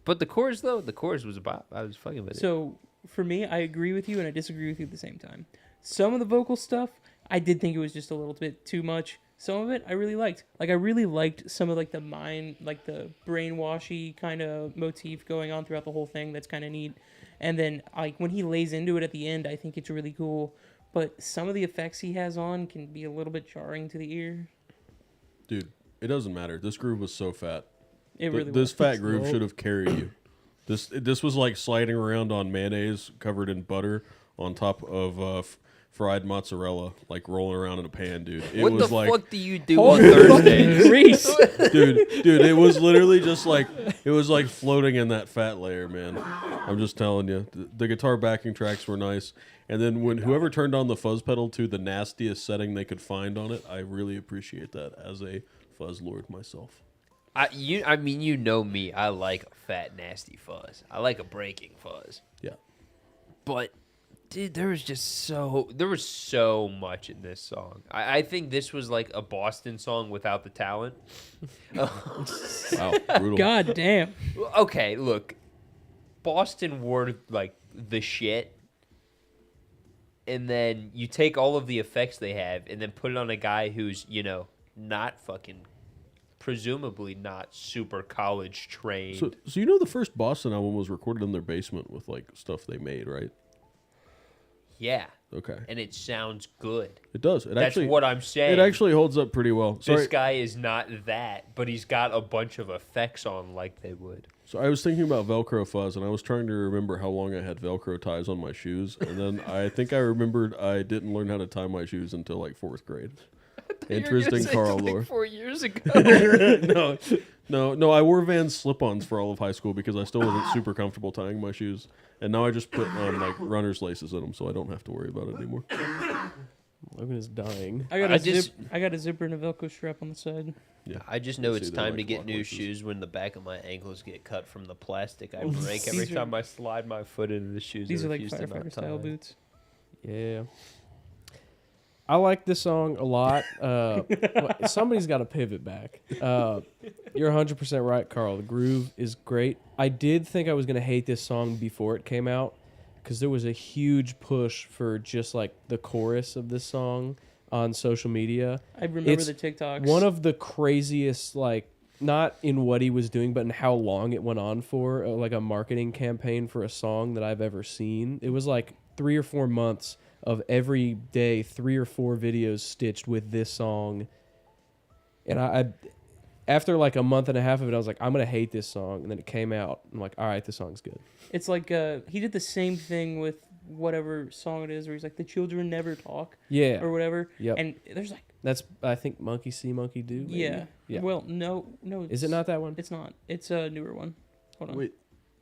But the chorus though, was about. I was fucking with it. So for me, I agree with you and I disagree with you at the same time. Some of the vocal stuff, I did think it was just a little bit too much. Some of it I really liked. Like I really liked some of like the brainwashy kind of motif going on throughout the whole thing. That's kind of neat. And then like when he lays into it at the end, I think it's really cool. But some of the effects he has on can be a little bit jarring to the ear. Dude, it doesn't matter. This groove was so fat. It really This was. fat groove should have carried you. This was like sliding around on mayonnaise covered in butter on top of fried mozzarella, like rolling around in a pan, dude. It what was the like, fuck do you do on Thursdays? Grease. dude, it was literally just like it was like floating in that fat layer, man. I'm just telling you, the guitar backing tracks were nice, and then when whoever turned on the fuzz pedal to the nastiest setting they could find on it, I really appreciate that as a fuzz lord myself. I mean, you know me. I like a fat, nasty fuzz. I like a breaking fuzz. Yeah. But, dude, there was so much in this song. I think this was like a Boston song without the talent. Wow, brutal. God damn. Okay, look. Boston wore like the shit. And then you take all of the effects they have and then put it on a guy who's, not fucking, presumably not super college trained. So you know the first Boston album was recorded in their basement with like stuff they made, right? Yeah. Okay. And it sounds good. It does. That's what I'm saying. It actually holds up pretty well. Sorry. This guy is not that, but he's got a bunch of effects on like they would. So I was thinking about Velcro fuzz, and I was trying to remember how long I had Velcro ties on my shoes, and then I think I remembered I didn't learn how to tie my shoes until like 4th grade. Interesting, Carl lore. 4 years ago. No. I wore Vans slip-ons for all of high school because I still wasn't super comfortable tying my shoes, and now I just put like runner's laces in them, so I don't have to worry about it anymore. Logan is dying. I got I a just- I got a zipper and a Velcro strap on the side. Yeah, I just know See, it's they're time to like get lock new laces. shoes when the back of my ankles get cut from the plastic I Ooh, break every these are- time I slide my foot into the shoes. These I are like refuse to not firefighter style tie. boots. Yeah. I like this song a lot. Somebody's got to pivot back. You're 100% right, Carl. The groove is great. I did think I was going to hate this song before it came out because there was a huge push for just like the chorus of this song on social media. I remember It's the TikToks. One of the craziest, like, not in what he was doing, but in how long it went on for, like a marketing campaign for a song that I've ever seen. It was like 3 or 4 months of every day 3 or 4 videos stitched with this song. And I after like a month and a half of it, I was like, I'm going to hate this song. And then it came out. I'm like, all right, this song's good. It's like he did the same thing with whatever song it is, where he's like, the children never talk Yeah. or whatever. Yep. And there's like, That's, I think, Monkey See, Monkey Do. Maybe? yeah. Yeah. Well, no. Is it not that one? It's not. It's a newer one. Hold on. Wait,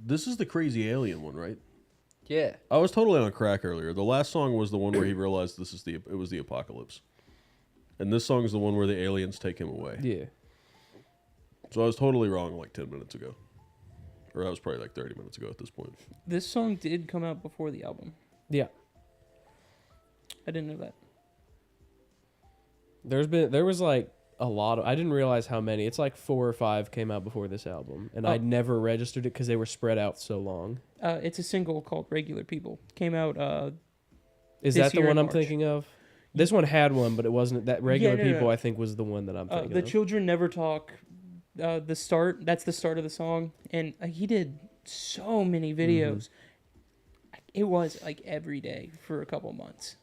this is the crazy alien one, right? Yeah. I was totally on crack earlier. The last song was the one where he realized it was the apocalypse, and this song is the one where the aliens take him away. Yeah. So I was totally wrong like 10 minutes ago, or that was probably like 30 minutes ago at this point. This song did come out before the album. Yeah. I didn't know that. There was like a lot of, I didn't realize how many. It's like 4 or 5 came out before this album, and I never registered it because they were spread out so long. It's a single called "Regular People." Came out. Is This that the year one in I'm March. thinking of? This one had one, but it wasn't. That Regular no, People, no. I think, was the one that I'm thinking The of. children never talk. The start. That's the start of the song, and he did so many videos. It was like every day for a couple months.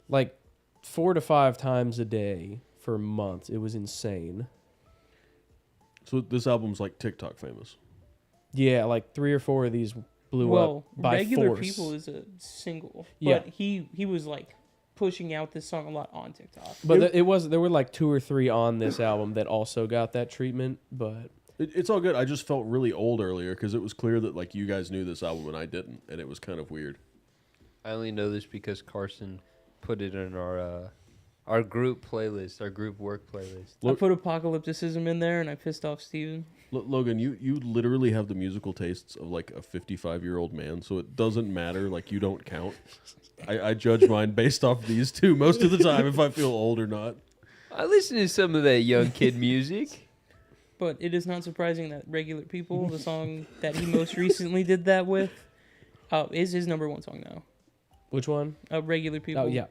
Like 4 to 5 times a day for months. It was insane. So this album's like TikTok famous. Yeah, like 3 or 4 of these blew up by Regular force. People is a single, Yeah. but he was like pushing out this song a lot on TikTok. But there were like 2 or 3 on this album that also got that treatment. But It's all good. I just felt really old earlier because it was clear that like you guys knew this album and I didn't, and it was kind of weird. I only know this because Carson put it in our group playlist, our group work playlist. I put Apocalypticism in there, and I pissed off Steven. Logan, you literally have the musical tastes of like a 55-year-old man, so it doesn't matter. Like you don't count. I judge mine based off these two most of the time if I feel old or not. I listen to some of that young kid music. But it is not surprising that Regular People, the song that he most recently did that with, is his number 1 song now. which one? Regular People. Oh, yeah.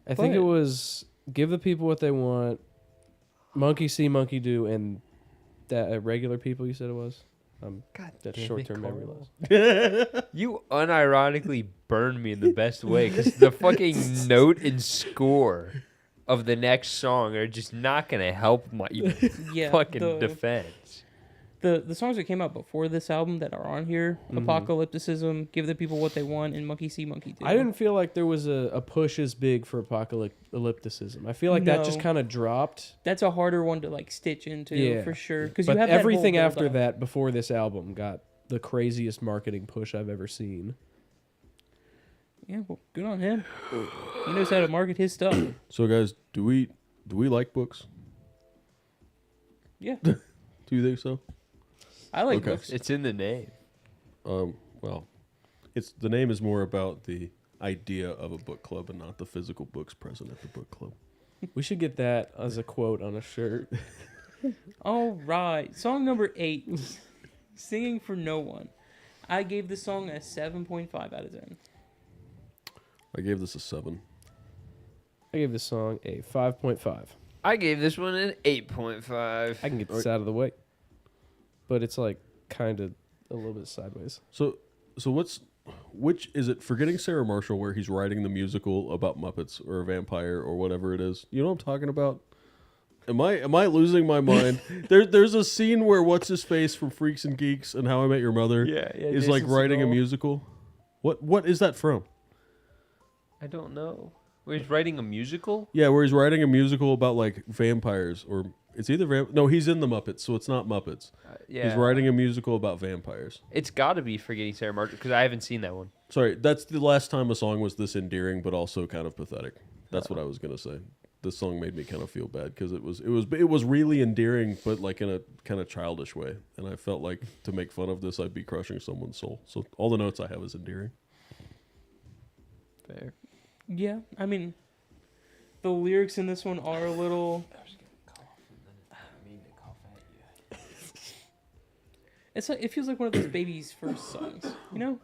I think it But- was Give the People What They Want, Monkey See, Monkey Do, and that Regular People, you said it was? God, That damn it, short-term memory Carl. loss. You unironically burned me in the best way because the fucking note and score of the next song are just not gonna help my Yeah, fucking defense. The songs that came out before this album that are on here, Apocalypticism, Give the People What They Want, and Monkey See, Monkey Do. I didn't feel like there was a push as big for Apocalypticism. I feel like that just No. kind of dropped. That's a harder one to like stitch into Yeah. for sure. Because But you have that everything whole after build-up. that, before this album, got the craziest marketing push I've ever seen. Yeah, well, good on him. He knows how to market his stuff. So guys, do we like books? Yeah, Do you think so? I like Okay. books. It's in the name. Well, the name is more about the idea of a book club and not the physical books present at the book club. We should get that as a quote on a shirt. All right, song number 8, "Singing for No One." I gave this song a 7.5 out of 10. I gave this a 7. I gave this song a 5.5. I gave this one an 8.5. I can get this out of the way. But it's like kind of a little bit sideways. So which is it? Forgetting Sarah Marshall, where he's writing the musical about Muppets or a vampire or whatever it is. You know what I'm talking about? Am I losing my mind? There's a scene where what's his face from Freaks and Geeks and How I Met Your Mother is like Jason writing a Segel. musical. What is that from? I don't know. Where he's writing a musical? Yeah, where he's writing a musical about like vampires, or it's either no, he's in the Muppets, so it's not Muppets. Yeah. He's writing a musical about vampires. It's got to be Forgetting Sarah Marshall because I haven't seen that one. Sorry, that's the last time a song was this endearing, but also kind of pathetic. That's what I was gonna say. This song made me kind of feel bad because it was really endearing, but like in a kind of childish way. And I felt like to make fun of this, I'd be crushing someone's soul. So all the notes I have is endearing. Fair. Yeah, I mean, the lyrics in this one are a little. It's like, it feels like one of those babies' first songs, you know?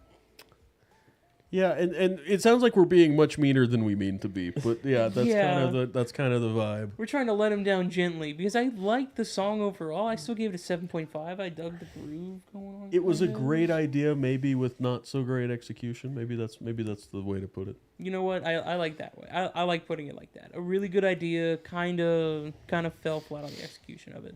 Yeah, and it sounds like we're being much meaner than we mean to be, but yeah, Yeah. that's kind of the vibe. We're trying to let him down gently because I liked the song overall. I still gave it a 7.5. I dug the groove going on. It was a kinda. great idea, maybe with not so great execution. Maybe that's the way to put it. You know what? I like that way. I like putting it like that. A really good idea, kind of fell flat on the execution of it.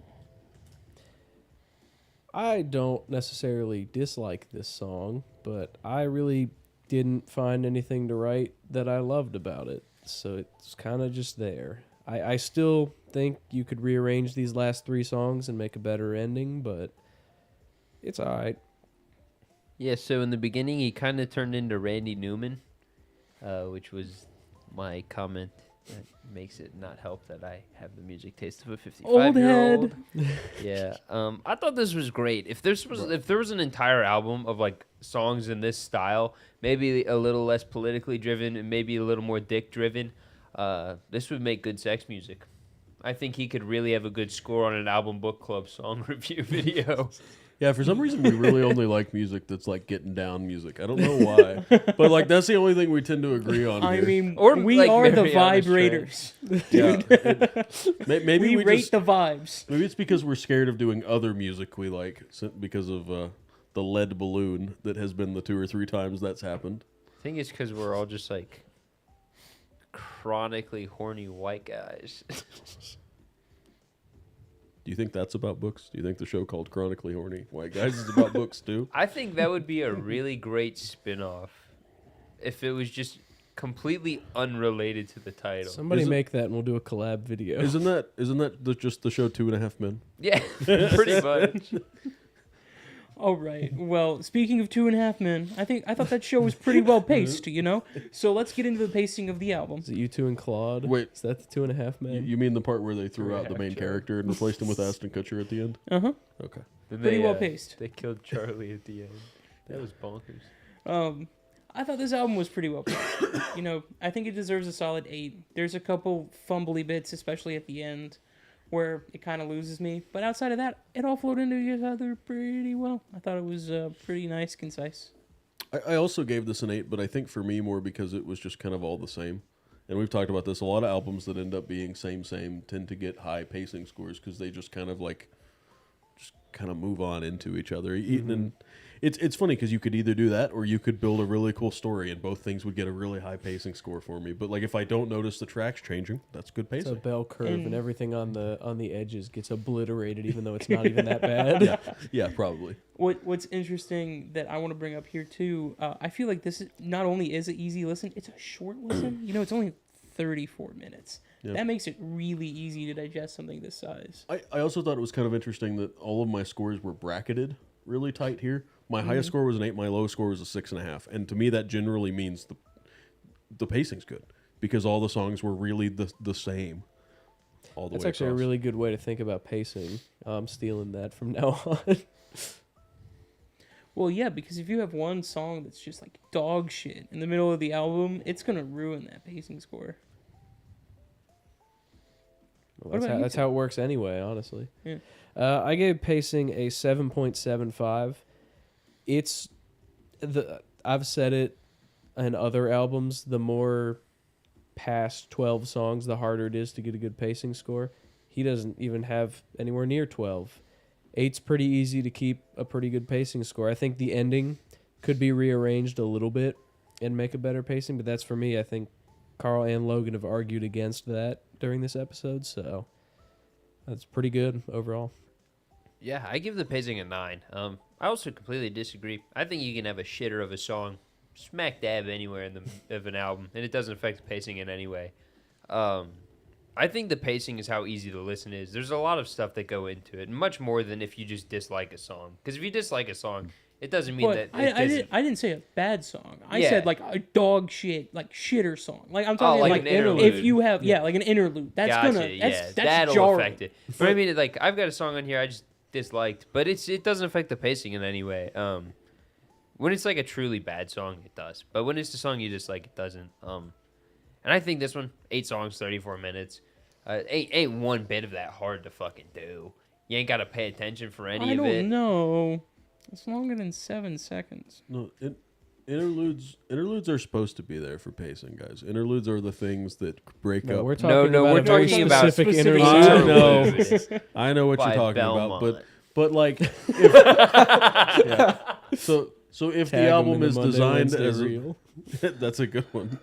I don't necessarily dislike this song, but I really didn't find anything to write that I loved about it. So it's kind of just there. I still think you could rearrange these last 3 songs and make a better ending, but it's all right. Yeah, so in the beginning, he kind of turned into Randy Newman, which was my comment that makes it not help that I have the music taste of a 55-year-old. Yeah, I thought this was great. If there was an entire album of like songs in this style, maybe a little less politically driven and maybe a little more dick driven, this would make good sex music. I think he could really have a good score on an album book club song review video. Yeah, for some reason we really only like music that's like getting down music. I don't know why, but like that's the only thing we tend to agree on. I here. mean, Or, we like, are the Mariana's vibe raters. Yeah, maybe we we rate just, the vibes. maybe it's because we're scared of doing other music we like because of the lead balloon that has been the 2 or 3 times that's happened. I think it's because we're all just like chronically horny white guys. Do you think that's about books? Do you think the show called Chronically Horny White Guys is about books too? I think that would be a really great spin-off if it was just completely unrelated to the title. Somebody Is it- make that and we'll do a collab video. Isn't that just the show 2.5 Men? Yeah, pretty much. All right. Well, speaking of 2.5 Men, I thought that show was pretty well paced. You know. So let's get into the pacing of the album. Is it you 2 and Claude? Wait. Is that the 2.5 Men? You mean the part where they threw out the main Sure. character and replaced him with Ashton Kutcher at the end? Uh huh. Okay. Then Pretty they, well paced. They killed Charlie at the end. That was bonkers. I thought this album was pretty well paced. You know, I think it deserves a solid 8. There's a couple fumbly bits, especially at the end, where it kind of loses me. But outside of that, it all flowed into each other pretty well. I thought it was pretty nice, concise. I also gave this an 8, but I think for me more because it was just kind of all the same. And we've talked about this. A lot of albums that end up being same tend to get high pacing scores because they just kind of move on into each other. And it's funny because you could either do that or you could build a really cool story, and both things would get a really high pacing score for me. But like if I don't notice the tracks changing, that's good It's a pacing. bell curve, and And- everything on the edges gets obliterated, even though it's not even that bad. Yeah, probably. What's interesting that I want to bring up here too, I feel like this is not only is an easy listen, it's a short listen. You know, it's only 34 minutes. Yeah. That makes it really easy to digest something this size. I also thought it was kind of interesting that all of my scores were bracketed really tight here. My highest score was an 8, my lowest score was a 6.5. And to me, that generally means the pacing's good because all the songs were really the same all the That's way actually across. a really good way to think about pacing. I'm stealing that from now on. Well, yeah, because if you have one song that's just like dog shit in the middle of the album, it's gonna ruin that pacing score. Well, What about you that's two? how it works anyway, honestly. Yeah. I gave pacing a 7.75. It's I've said it in other albums, the more past 12 songs, the harder it is to get a good pacing score. He doesn't even have anywhere near 12. 8's pretty easy to keep a pretty good pacing score. I think the ending could be rearranged a little bit and make a better pacing, but that's for me. I think Carl and Logan have argued against that during this episode, so That's pretty good overall. Yeah, I give the pacing a 9. I also completely disagree. I think you can have a shitter of a song smack dab anywhere in the of an album, and it doesn't affect the pacing in any way. I think the pacing is how easy the listen is. There's a lot of stuff that go into it, much more than if you just dislike a song. Because if you dislike a song, it doesn't mean But that I didn't say a bad song. I Yeah. said like a dog shit, like shitter song. Like I'm talking like like an interlude. if you have like an interlude, that's Gotcha, gonna that's that'll jarring. affect it. But I mean, like I've got a song on here I just disliked, but it doesn't affect the pacing in any way. When it's like a truly bad song, it does. But when it's a song you dislike, it doesn't. And I think this one, 8 songs, 34 minutes, ain't one bit of that hard to fucking do. You ain't got to pay attention for any I of it. don't know. It's longer than 7 seconds. No, interludes are supposed to be there for pacing, guys. Interludes are the things that break No, up. we're talking no, about we're a very talking about specific specific interlude. I know what by you're talking Belmont. about, but like, if, yeah. So if Tag the 'em album in the is Monday, designed Wednesday as reel. that's a good one.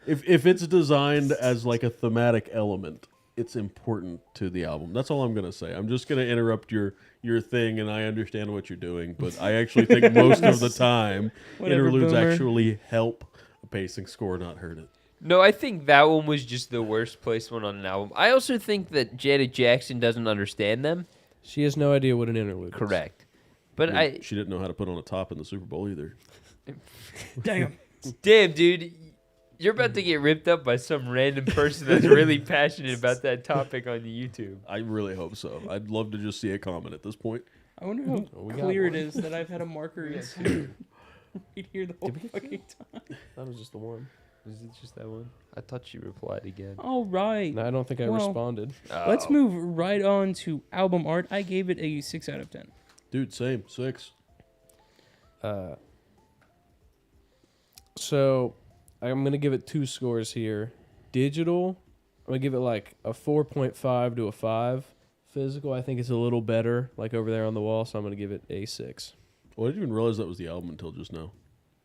If it's designed as like a thematic element, it's important to the album. That's all I'm gonna say. I'm just gonna interrupt your thing, and I understand what you're doing, but I actually think most of the time Whatever, interludes boomer. actually help a pacing score, not hurt it. No, I think that one was just the worst placed one on an album. I also think that Janet Jackson doesn't understand them. She has no idea what an interlude is. Correct. But She didn't know how to put on a top in the Super Bowl either. Damn. damn, dude, you're about to get ripped up by some random person that's really passionate about that topic on YouTube. I really hope so. I'd love to just see a comment at this point. I wonder how we got clear it one. is that I've had a marker inside right here the whole fucking time. That was just the one. Is it just that one? I thought she replied again. All right. No, I don't think I Well, responded. Let's Oh. move right on to album art. I gave it a 6 out of 10. Dude, same. 6. So I'm gonna give it 2 scores here. Digital, I'm gonna give it like a 4.5 to a 5. Physical, I think it's a little better, like over there on the wall, so I'm gonna give it a 6. Well, I didn't even realize that was the album until just now.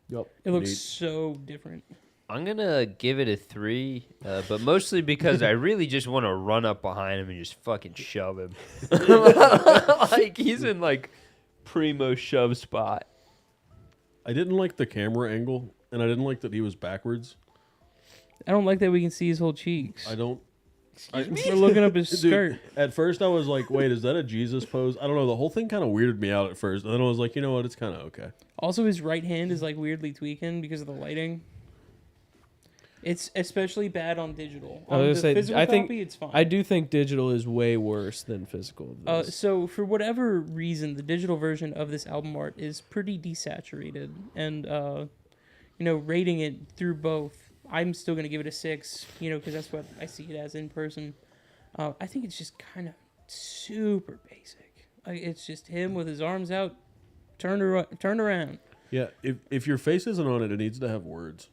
Yep. It looks Neat. so different. I'm gonna give it a 3, but mostly because I really just want to run up behind him and just fucking shove him. Like he's in like primo shove spot. I didn't like the camera angle, and I didn't like that he was backwards. I don't like that we can see his whole cheeks. I don't. We're looking up his Dude, skirt. at first I was like, wait, is that a Jesus pose? I don't know. The whole thing kind of weirded me out at first. And then I was like, you know what? It's kind of okay. Also, his right hand is like weirdly tweaking because of the lighting. It's especially bad on digital. I On was the gonna say, physical I think- copy, it's fine. I do think digital is way worse than physical. of this. So for whatever reason, the digital version of this album art is pretty desaturated, and rating it through both, I'm still gonna give it a 6. Because that's what I see it as in person. I think it's just kind of super basic. Like it's just him with his arms out, turned around. Yeah, if your face isn't on it, it needs to have words.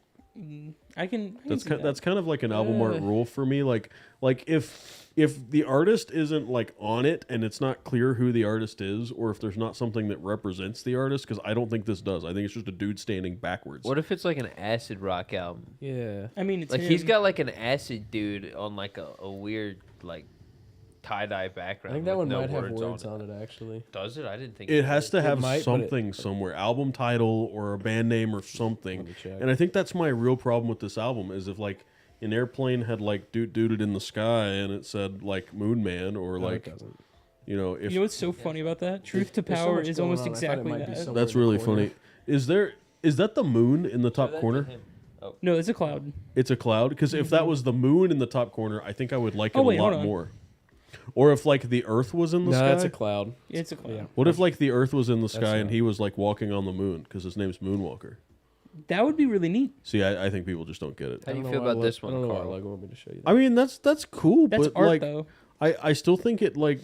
I can That's see kind, that. that's kind of like an album art rule for me. Like if the artist isn't like on it and it's not clear who the artist is, or if there's not something that represents the artist, because I don't think this does. I think it's just a dude standing backwards. What if it's like an acid rock album? yeah. I mean, it's Like him. he's got like an acid dude on like a weird like tie-dye I background. think that with one no might have words words on it, actually. Does it? I didn't think It has to have might, but something somewhere, album title or a band name or something. Let me check. And I think that's my real problem with this album is if like an airplane had like dooted in the sky and it said like Moon Man or No, it like doesn't. if You know what's so funny about that? Truth to There's so Power much is going almost on. I thought it exactly might be that. somewhere that's in the really corner. funny. Is that the moon in the top corner? No, it's a cloud. It's a cloud because if that was the moon in the top corner, I think I would like it Oh, wait, a hold lot on. more. Or if like the Earth was in the No, sky. that's a cloud. It's a cloud. Yeah. What if like the Earth was in the That's sky and right. he was like walking on the moon because his name's Moonwalker? That would be really neat. See, I think people just don't get it. How do you I don't feel know why about this one, I don't know why Carl? Lego want me to show you that. I mean, that's cool, That's but art, like though. I still think it like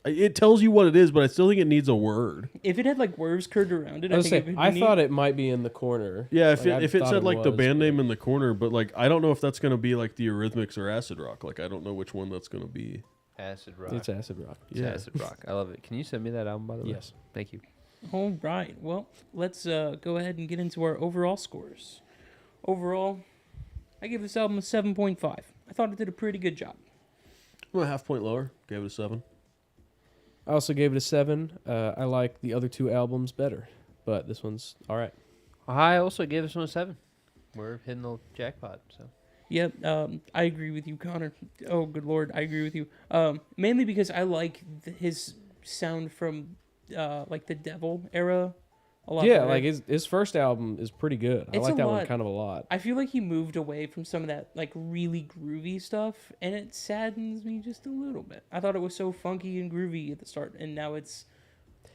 it tells you what it is, but I still think it needs a word. If it had like words curved around it, I, I was think saying, it would I be thought neat. it might be in the corner. Yeah, if Like, I it thought said like the was, band but- name in the corner, but like I don't know if that's gonna be like the Eurythmics or Acid Rock. Like I don't know which one that's gonna be. Acid rock. It's acid rock. It's acid rock. I love it. Can you send me that album by the way? Yes. Thank you. All right. Well, let's go ahead and get into our overall scores. Overall, I give this album a 7.5. I thought it did a pretty good job. I'm a half point lower. Gave it a 7. I also gave it a 7. I like the other 2 albums better, but this one's all right. I also gave this one a 7. We're hitting the jackpot. So Yep, I agree with you, Connor. Oh, good lord, I agree with you. Mainly because I like his sound from like the Devil era a lot. Yeah, better. like his first album is pretty good. I It's like a that one lot. kind of a lot. I feel like he moved away from some of that like really groovy stuff, and it saddens me just a little bit. I thought it was so funky and groovy at the start, and now it's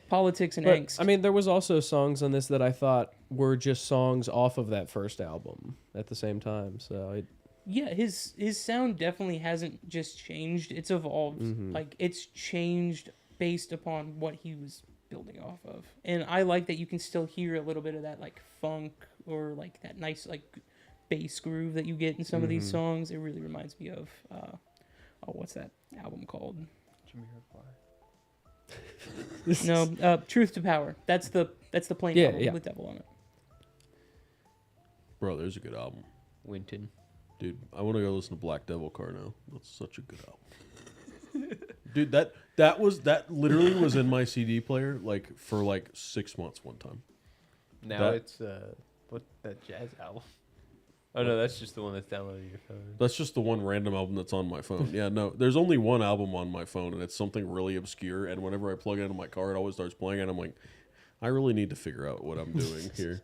politics and But, angst. I mean, there was also songs on this that I thought were just songs off of that first album at the same time. So yeah, his sound definitely hasn't just changed; it's evolved. Like it's changed based upon what he was building off of, and I like that you can still hear a little bit of that like funk or like that nice like bass groove that you get in some of these songs. It really reminds me of what's that album called? No, Truth to Power. That's the plain Yeah, album yeah. with Devil on it. Bro, there's a good album. Winton. Dude, I want to go listen to Black Devil Car now. That's such a good album. Dude, that literally was in my CD player like for like 6 months one time. Now That- it's what that jazz album? Oh no, that's just the one that's downloaded to your phone. That's just the one random album that's on my phone. Yeah, no, there's only one album on my phone, and it's something really obscure. And whenever I plug it into my car, it always starts playing, and I'm like, I really need to figure out what I'm doing here.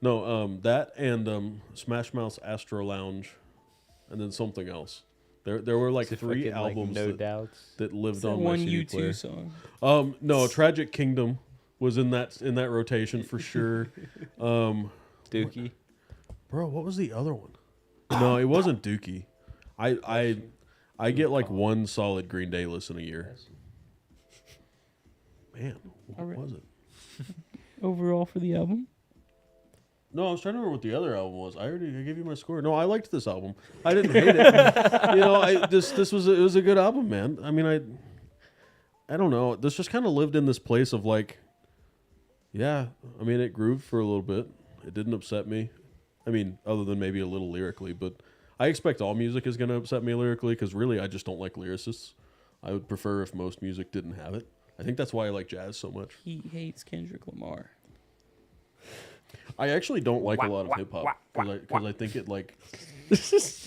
No, that and Smash Mouth's Astro Lounge, and then something else. There were like Is it 3 fucking, like, albums No that, Doubts. that lived It's that on my one CD U2 player. song. No, Tragic Kingdom was in that rotation for sure. Dookie. Bro, what was the other one? No, it wasn't Dookie. I get like one solid Green Day listen a year. Man, what Alright. was it? Overall for the album. No, I was trying to remember what the other album was. I gave you my score. No, I liked this album. I didn't hate it. This was a good album, man. I mean, I don't know. This just kind of lived in this place of like, yeah. I mean, it grooved for a little bit. It didn't upset me. I mean, other than maybe a little lyrically, but I expect all music is going to upset me lyrically because really, I just don't like lyricists. I would prefer if most music didn't have it. I think that's why I like jazz so much. He hates Kendrick Lamar. I actually don't like a lot of hip hop because I think it like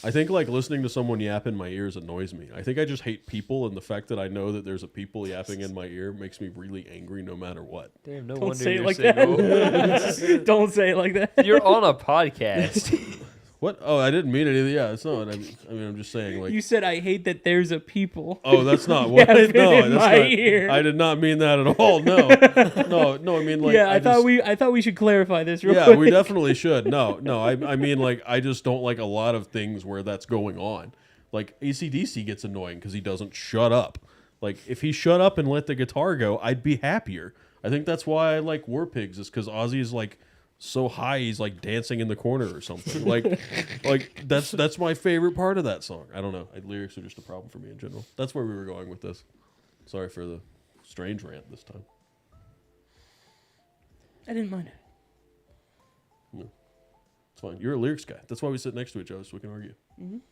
I think like listening to someone yap in my ears annoys me. I think I just hate people, and the fact that I know that there's a people yapping in my ear makes me really angry no matter what. Damn, no Don't wonder say it you're like single. that. Don't say it like that. You're on a podcast. What? Oh, I didn't mean it either. Yeah, it's not what I mean. I'm just saying like. You said I hate that there's a people. Oh, that's not what. Yapping No, in that's my not. ear. I did not mean that at all. No, no. I mean like. yeah, I just- thought we should clarify this real Yeah, quick. we definitely should. No. I mean, like, I just don't like a lot of things where that's going on. Like, AC/DC gets annoying because he doesn't shut up. Like, if he shut up and let the guitar go, I'd be happier. I think that's why I like War Pigs, is because Ozzy is like so high he's like dancing in the corner or something. like that's my favorite part of that song. I don't know. Lyrics are just a problem for me in general. That's where we were going with this. Sorry for the strange rant this time. I didn't mind it. No. It's fine. You're a lyrics guy. That's why we sit next to each other so we can argue. And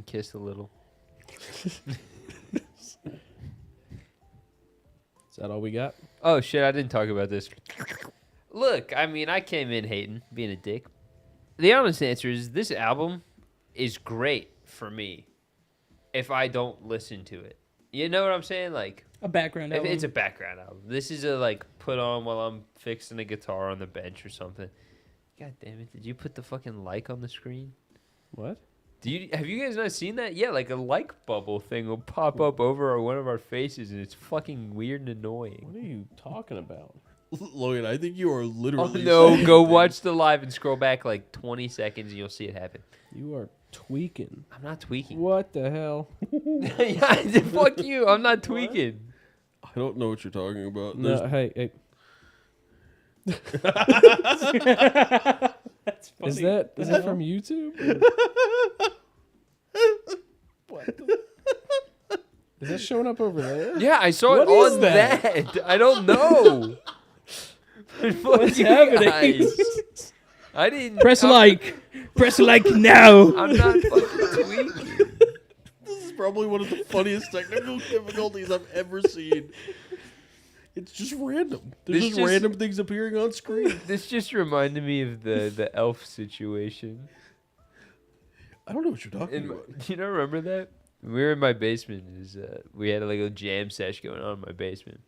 kiss a little. Is that all we got? Oh shit! I didn't talk about this. Look, I mean, I came in hating, being a dick. The honest answer is this album is great for me if I don't listen to it. You know what I'm saying? Like, A background if album. it's a background album. This is a like put on while I'm fixing a guitar on the bench or something. God damn it! Did you put the fucking like on the screen? What? Have you guys not seen that? Yeah, like a like bubble thing will pop up over one of our faces, and it's fucking weird and annoying. What are you talking about? Logan, I think you are Oh literally. no, saying go things. watch the live and scroll back like 20 seconds and you'll see it happen. You are tweaking. I'm not tweaking. What the hell? Yeah, fuck you. I'm not tweaking. I don't know what you're talking about. No, hey. That's funny. Is that from YouTube? What? Is that showing up over there? Yeah, I saw What it is on that? that. I don't know. What's happening? I didn't. Press like now. I'm not fucking tweaking. probably one of the funniest technical difficulties I've ever seen. It's just random. There's just random things appearing on screen. This just reminded me of the elf situation. I don't know what you're talking about. You don't remember that? We were in my basement. We had like a jam sesh going on in my basement.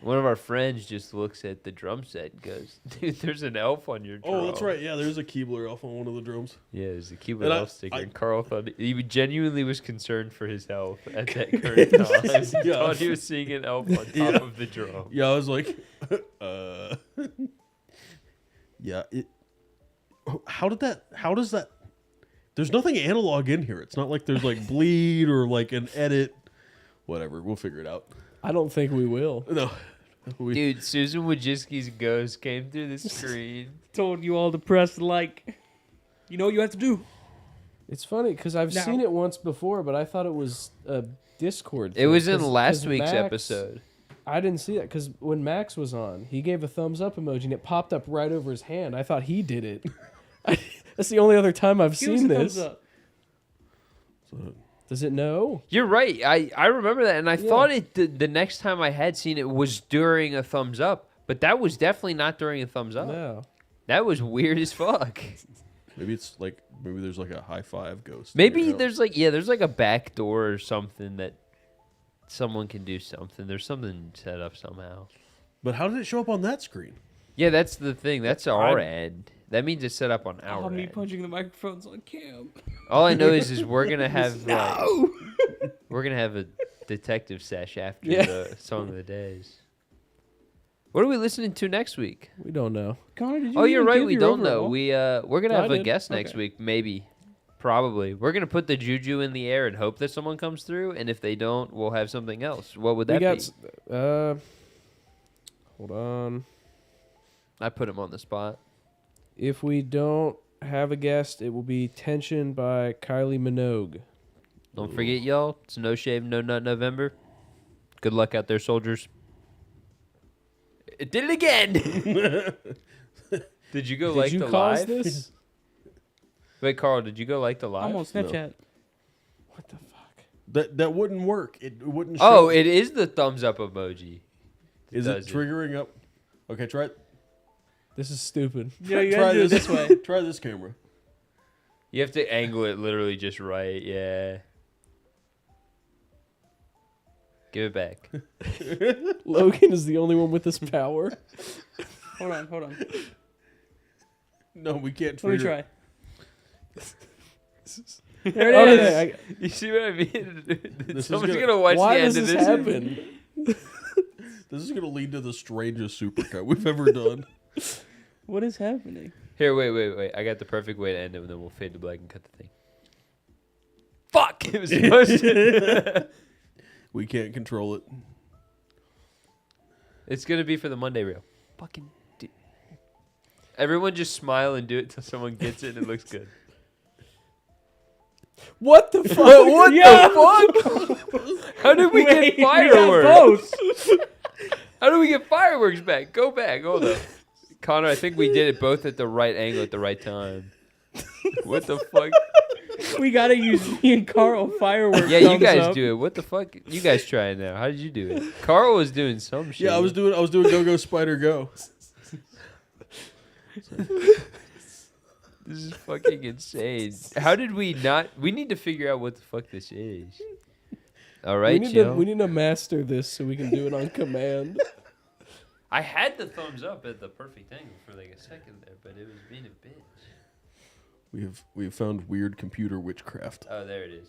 One of our friends just looks at the drum set and goes, "Dude, there's an elf on your drum." Oh, that's right. Yeah, there's a Keebler elf on one of the drums. Yeah, there's a Keebler And elf sticker. And Carl thought he genuinely was concerned for his health at that current time. He thought he was seeing an elf on top of the drum. Yeah, I was like, yeah. How does that? There's nothing analog in here. It's not like there's like bleed or like an edit. Whatever, we'll figure it out. I don't think we will. No. Dude, Susan Wojcicki's ghost came through the screen. Told you all to press like. You know what you have to do. It's funny because I've Now- seen it once before, but I thought it was a Discord. It was in 'cause last week's Max- episode. I didn't see that because when Max was on, he gave a thumbs up emoji and it popped up right over his hand. I thought he did it. That's the only other time I've Give us seen a thumbs this. up. Does it know? You're right. I remember that, and I thought the next time I had seen it was during a thumbs up, but that was definitely not during a thumbs up. No. That was weird as fuck. Maybe it's like there's like a high five ghost. Maybe there's like a back door or something that someone can do something. There's something set up somehow. But how did it show up on that screen? Yeah, that's the thing. That's our end. That means it's set up on our Me end. punching the microphones on cam. All I know is we're gonna have we're gonna have a detective sesh after the song of the days. What are we listening to next week? We don't know. Connor, did you Oh, you're even right. give We your don't know. overall? We're gonna No, have I a did. guest next Okay. week, maybe, probably. We're gonna put the juju in the air and hope that someone comes through. And if they don't, we'll have something else. What would that be? Hold on. I put him on the spot. If we don't have a guest, it will be Tension by Kylie Minogue. Don't forget, y'all. It's No Shave, No Nut November. Good luck out there, soldiers. It did it again. Did you go like Did you the cause live? this? Wait, Carl, did you go like the live? I'm on Snapchat. What the fuck? That wouldn't work. It wouldn't. Show. Oh, it is the thumbs up emoji. Is it does it. triggering up? Okay, try it. This is stupid. Yeah, you Try gotta do it this way. Try this camera. You have to angle it literally just right. Yeah. Give it back. Logan is the only one with this power. Hold on. No, we can't Let me trigger. try. There it is. Okay, You see what I mean? This is Someone's gonna- gonna watch why the does end of this this. happen? This is going to lead to the strangest supercut we've ever done. What is happening? Here, wait. I got the perfect way to end it, and then we'll fade to black and cut the thing. Fuck! It was supposed to. We can't control it. It's gonna be for the Monday reel. Fucking. Everyone just smile and do it till someone gets it and it looks good. What the fuck? What the fuck? How did we get fireworks? How did we get fireworks back? Go back. Hold up. Connor, I think we did it both at the right angle at the right time. What the fuck? We gotta use me and Carl fireworks. Yeah, you thumbs guys up. do it. What the fuck? You guys try it now. How did you do it? Carl was doing some shit. Yeah, I was doing Go Go Spider Go. This is fucking insane. How did we not? We need to figure out what the fuck this is. All right, we need to master this so we can do it on command. I had the thumbs up at the perfect angle for like a second there, but it was being a bitch. We have found weird computer witchcraft. Oh, there it is.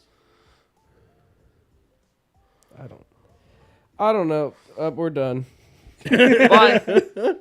I don't know. We're done. Bye.